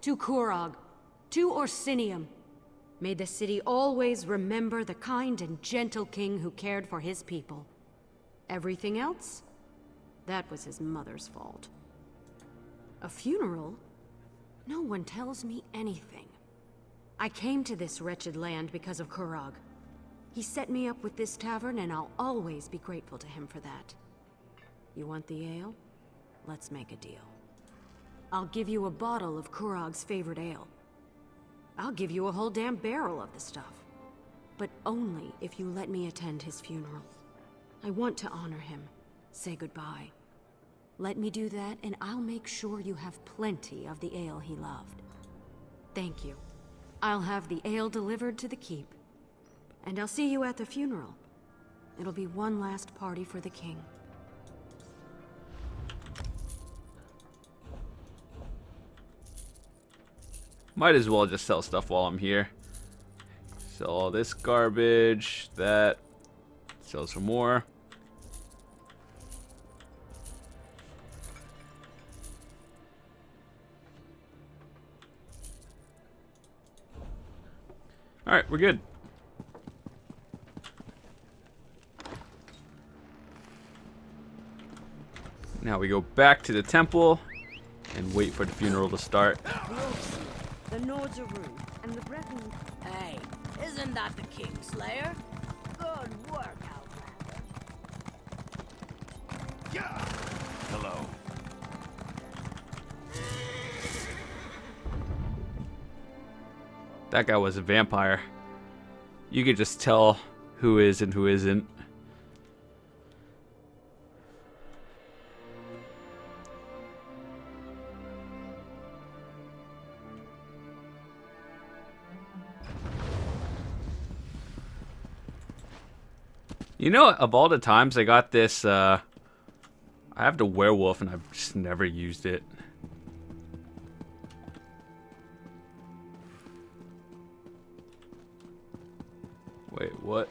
To Kurog, to Orsinium, may the city always remember the kind and gentle king who cared for his people. Everything else? That was his mother's fault. A funeral? No one tells me anything. I came to this wretched land because of Kurog. He set me up with this tavern, and I'll always be grateful to him for that. You want the ale? Let's make a deal. I'll give you a bottle of Kurog's favorite ale. I'll give you a whole damn barrel of the stuff. But only if you let me attend his funeral. I want to honor him, say goodbye. Let me do that, and I'll make sure you have plenty of the ale he loved. Thank you. I'll have the ale delivered to the keep. And I'll see you at the funeral. It'll be one last party for the king. Might as well just sell stuff while I'm here. Sell all this garbage, that. Sell some more. Alright, we're good. Now we go back to the temple and wait for the funeral to start. The Nords are rude, and the Breton... Hey, isn't that the Kingslayer? Good work, Outlander. Yeah. Hello. That guy was a vampire. You could just tell who is and who isn't. You know, of all the times I got this, I have the werewolf and I've just never used it. Wait, what?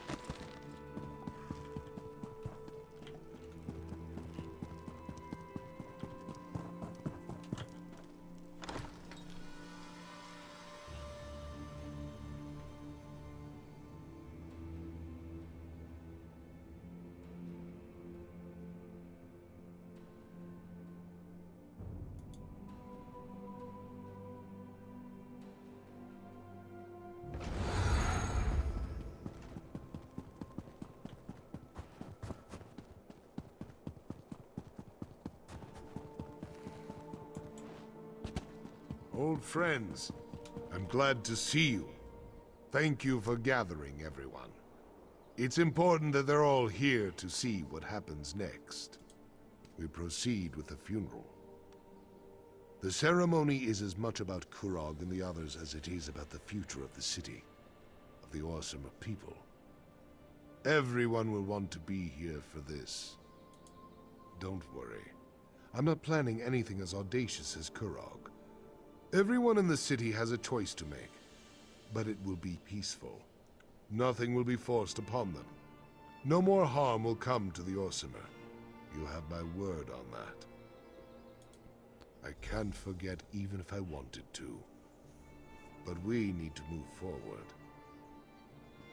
Old friends, I'm glad to see you. Thank you for gathering, everyone. It's important that they're all here to see what happens next. We proceed with the funeral. The ceremony is as much about Kurog and the others as it is about the future of the city, of the Orsinium people. Everyone will want to be here for this. Don't worry. I'm not planning anything as audacious as Kurog. Everyone in the city has a choice to make, but it will be peaceful. Nothing will be forced upon them. No more harm will come to the Orsinium. You have my word on that. I can't forget even if I wanted to. But we need to move forward.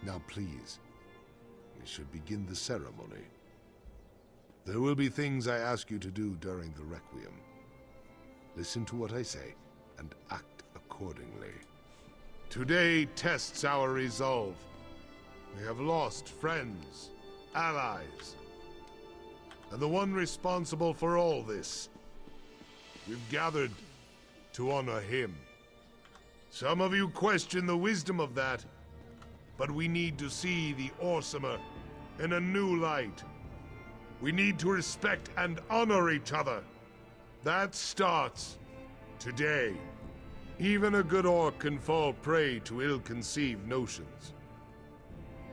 Now please, we should begin the ceremony. There will be things I ask you to do during the Requiem. Listen to what I say, and act accordingly. Today tests our resolve. We have lost friends, allies, and the one responsible for all this. We've gathered to honor him. Some of you question the wisdom of that, but we need to see the Orsinium in a new light. We need to respect and honor each other. That starts today. Even a good orc can fall prey to ill-conceived notions.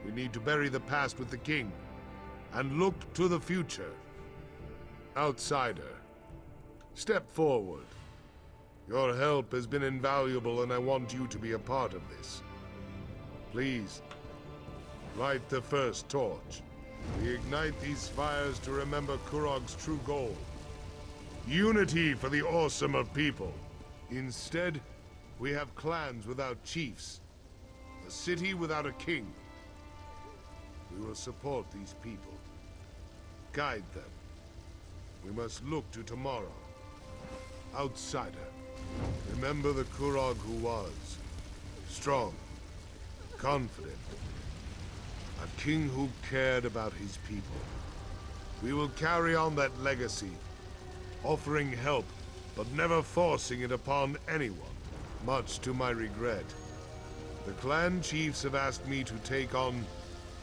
We need to bury the past with the king and look to the future. Outsider, step forward. Your help has been invaluable, and I want you to be a part of this. Please, light the first torch. We ignite these fires to remember Kurog's true goal. Unity for the awesome of people. Instead, we have clans without chiefs. A city without a king. We will support these people. Guide them. We must look to tomorrow. Outsider. Remember the Kurog who was. Strong. Confident. A king who cared about his people. We will carry on that legacy. Offering help, but never forcing it upon anyone. Much to my regret. The clan chiefs have asked me to take on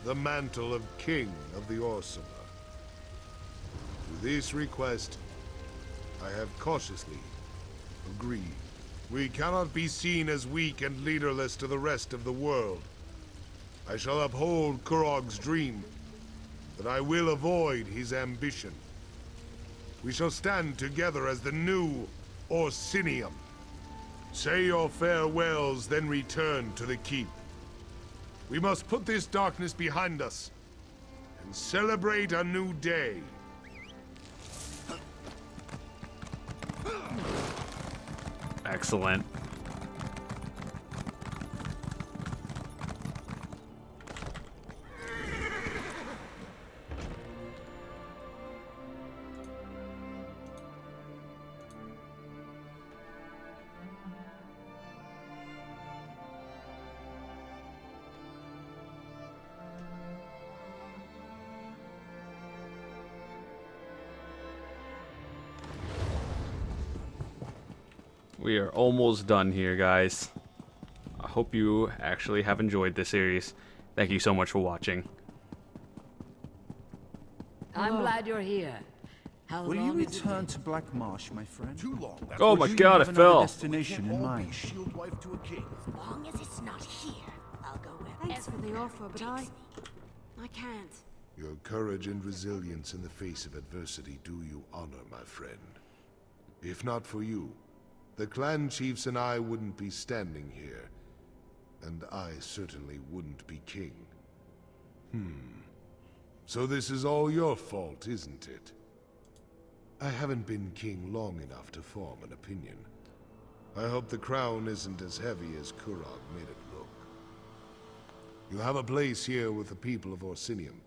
the mantle of King of the Orsinium. To this request, I have cautiously agreed. We cannot be seen as weak and leaderless to the rest of the world. I shall uphold Kurog's dream, but I will avoid his ambition. We shall stand together as the new Orsinium. Say your farewells, then return to the keep. We must put this darkness behind us and celebrate a new day. Excellent. We are almost done here, guys. I hope you actually have enjoyed this series. Thank you so much for watching. I'm glad you're here. How Will you long has it return to Black Marsh, my friend? Too long. Oh my god, I fell. Destination in mind. Shield wife to a king. As long as it's not here, I'll go wherever. Thanks for the offer, but I can't. Your courage and resilience in the face of adversity do you honor, my friend. If not for you, the clan chiefs and I wouldn't be standing here. And I certainly wouldn't be king. So this is all your fault, isn't it? I haven't been king long enough to form an opinion. I hope the crown isn't as heavy as Kurog made it look. You have a place here with the people of Orsinium.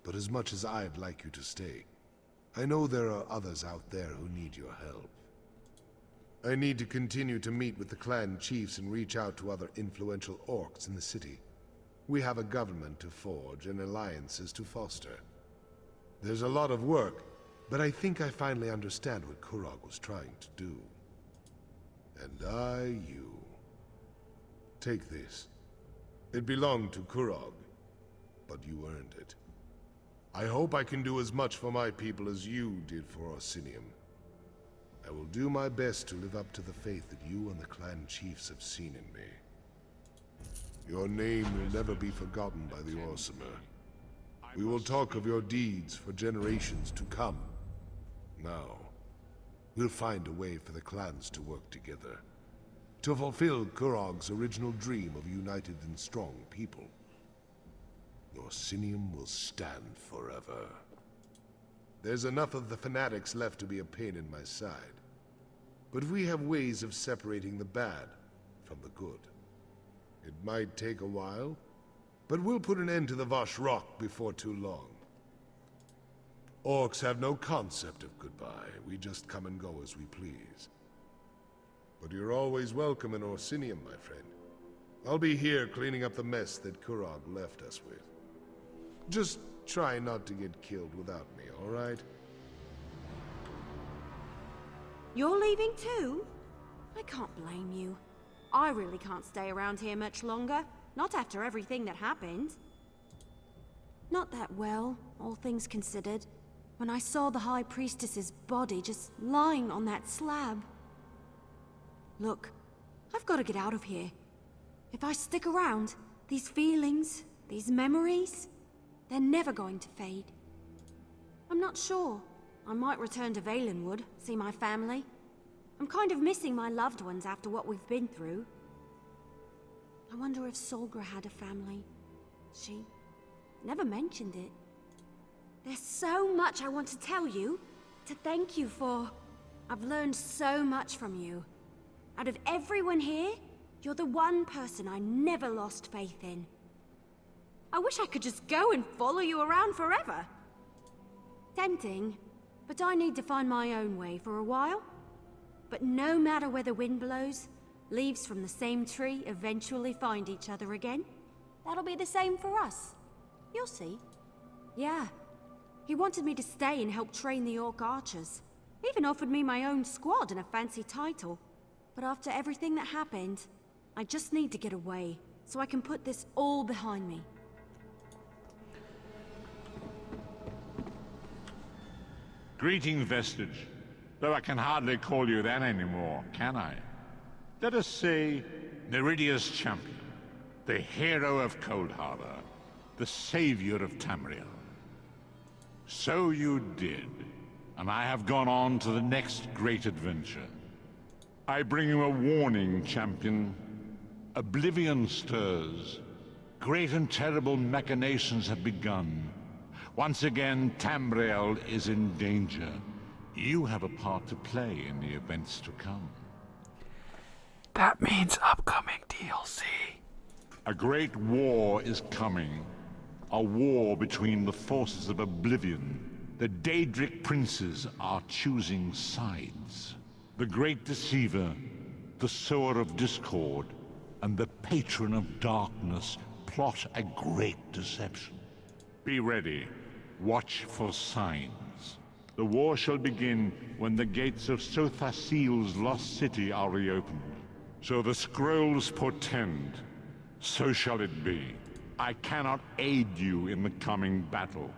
But as much as I'd like you to stay, I know there are others out there who need your help. I need to continue to meet with the clan chiefs and reach out to other influential orcs in the city. We have a government to forge and alliances to foster. There's a lot of work, but I think I finally understand what Kurog was trying to do. And you. Take this. It belonged to Kurog, but you earned it. I hope I can do as much for my people as you did for Orsinium. I will do my best to live up to the faith that you and the clan chiefs have seen in me. Your name will never be forgotten by the Orsimer. We will talk of your deeds for generations to come. Now, we'll find a way for the clans to work together, to fulfill Kurog's original dream of a united and strong people. Orsinium will stand forever. There's enough of the fanatics left to be a pain in my side. But we have ways of separating the bad from the good. It might take a while, but we'll put an end to the Vosh Rock before too long. Orcs have no concept of goodbye. We just come and go as we please. But you're always welcome in Orsinium, my friend. I'll be here cleaning up the mess that Kurog left us with. Just try not to get killed without me, all right? You're leaving too? I can't blame you. I really can't stay around here much longer. Not after everything that happened. Not that well, all things considered. When I saw the High Priestess's body just lying on that slab. Look, I've got to get out of here. If I stick around, these feelings, these memories, they're never going to fade. I'm not sure. I might return to Valenwood, see my family. I'm kind of missing my loved ones after what we've been through. I wonder if Solgra had a family. She never mentioned it. There's so much I want to tell you, to thank you for. I've learned so much from you. Out of everyone here, you're the one person I never lost faith in. I wish I could just go and follow you around forever. Tempting, but I need to find my own way for a while. But no matter where the wind blows, leaves from the same tree eventually find each other again. That'll be the same for us. You'll see. Yeah. He wanted me to stay and help train the orc archers. Even offered me my own squad and a fancy title. But after everything that happened, I just need to get away, so I can put this all behind me. Greeting, Vestige. Though I can hardly call you that anymore, can I? Let us say, Neridia's champion, the hero of Cold Harbor, the savior of Tamriel. So you did, and I have gone on to the next great adventure. I bring you a warning, champion. Oblivion stirs. Great and terrible machinations have begun. Once again, Tamriel is in danger. You have a part to play in the events to come. That means upcoming DLC. A great war is coming. A war between the forces of Oblivion. The Daedric princes are choosing sides. The Great Deceiver, the Sower of Discord, and the Patron of Darkness plot a great deception. Be ready. Watch for signs. The war shall begin when the gates of Sothasil's lost city are reopened. So the scrolls portend. So shall it be. I cannot aid you in the coming battle.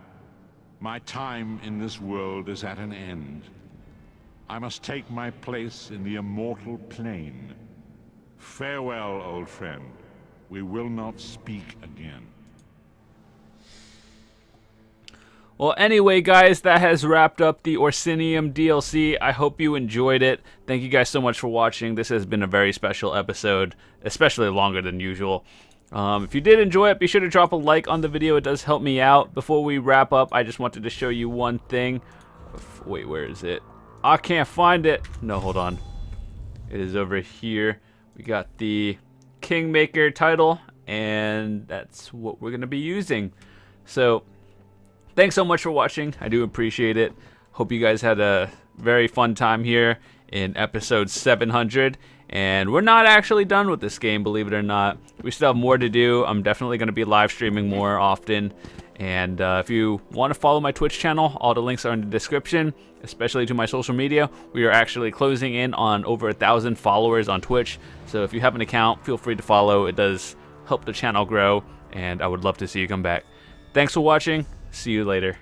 My time in this world is at an end. I must take my place in the immortal plane. Farewell, old friend. We will not speak again. Well, anyway, guys, that has wrapped up the Orsinium DLC. I hope you enjoyed it. Thank you guys so much for watching. This has been a very special episode, especially longer than usual. If you did enjoy it, be sure to drop a like on the video. It does help me out. Before we wrap up, I just wanted to show you one thing. Wait, where is it? I can't find it. No, hold on. It is over here. We got the Kingmaker title, and that's what we're going to be using. So, thanks so much for watching. I do appreciate it. Hope you guys had a very fun time here in episode 700. And we're not actually done with this game, believe it or not. We still have more to do. I'm definitely going to be live streaming more often. And if you want to follow my Twitch channel, all the links are in the description, especially to my social media. We are actually closing in on over 1,000 followers on Twitch. So if you have an account, feel free to follow. It does help the channel grow, and I would love to see you come back. Thanks for watching. See you later.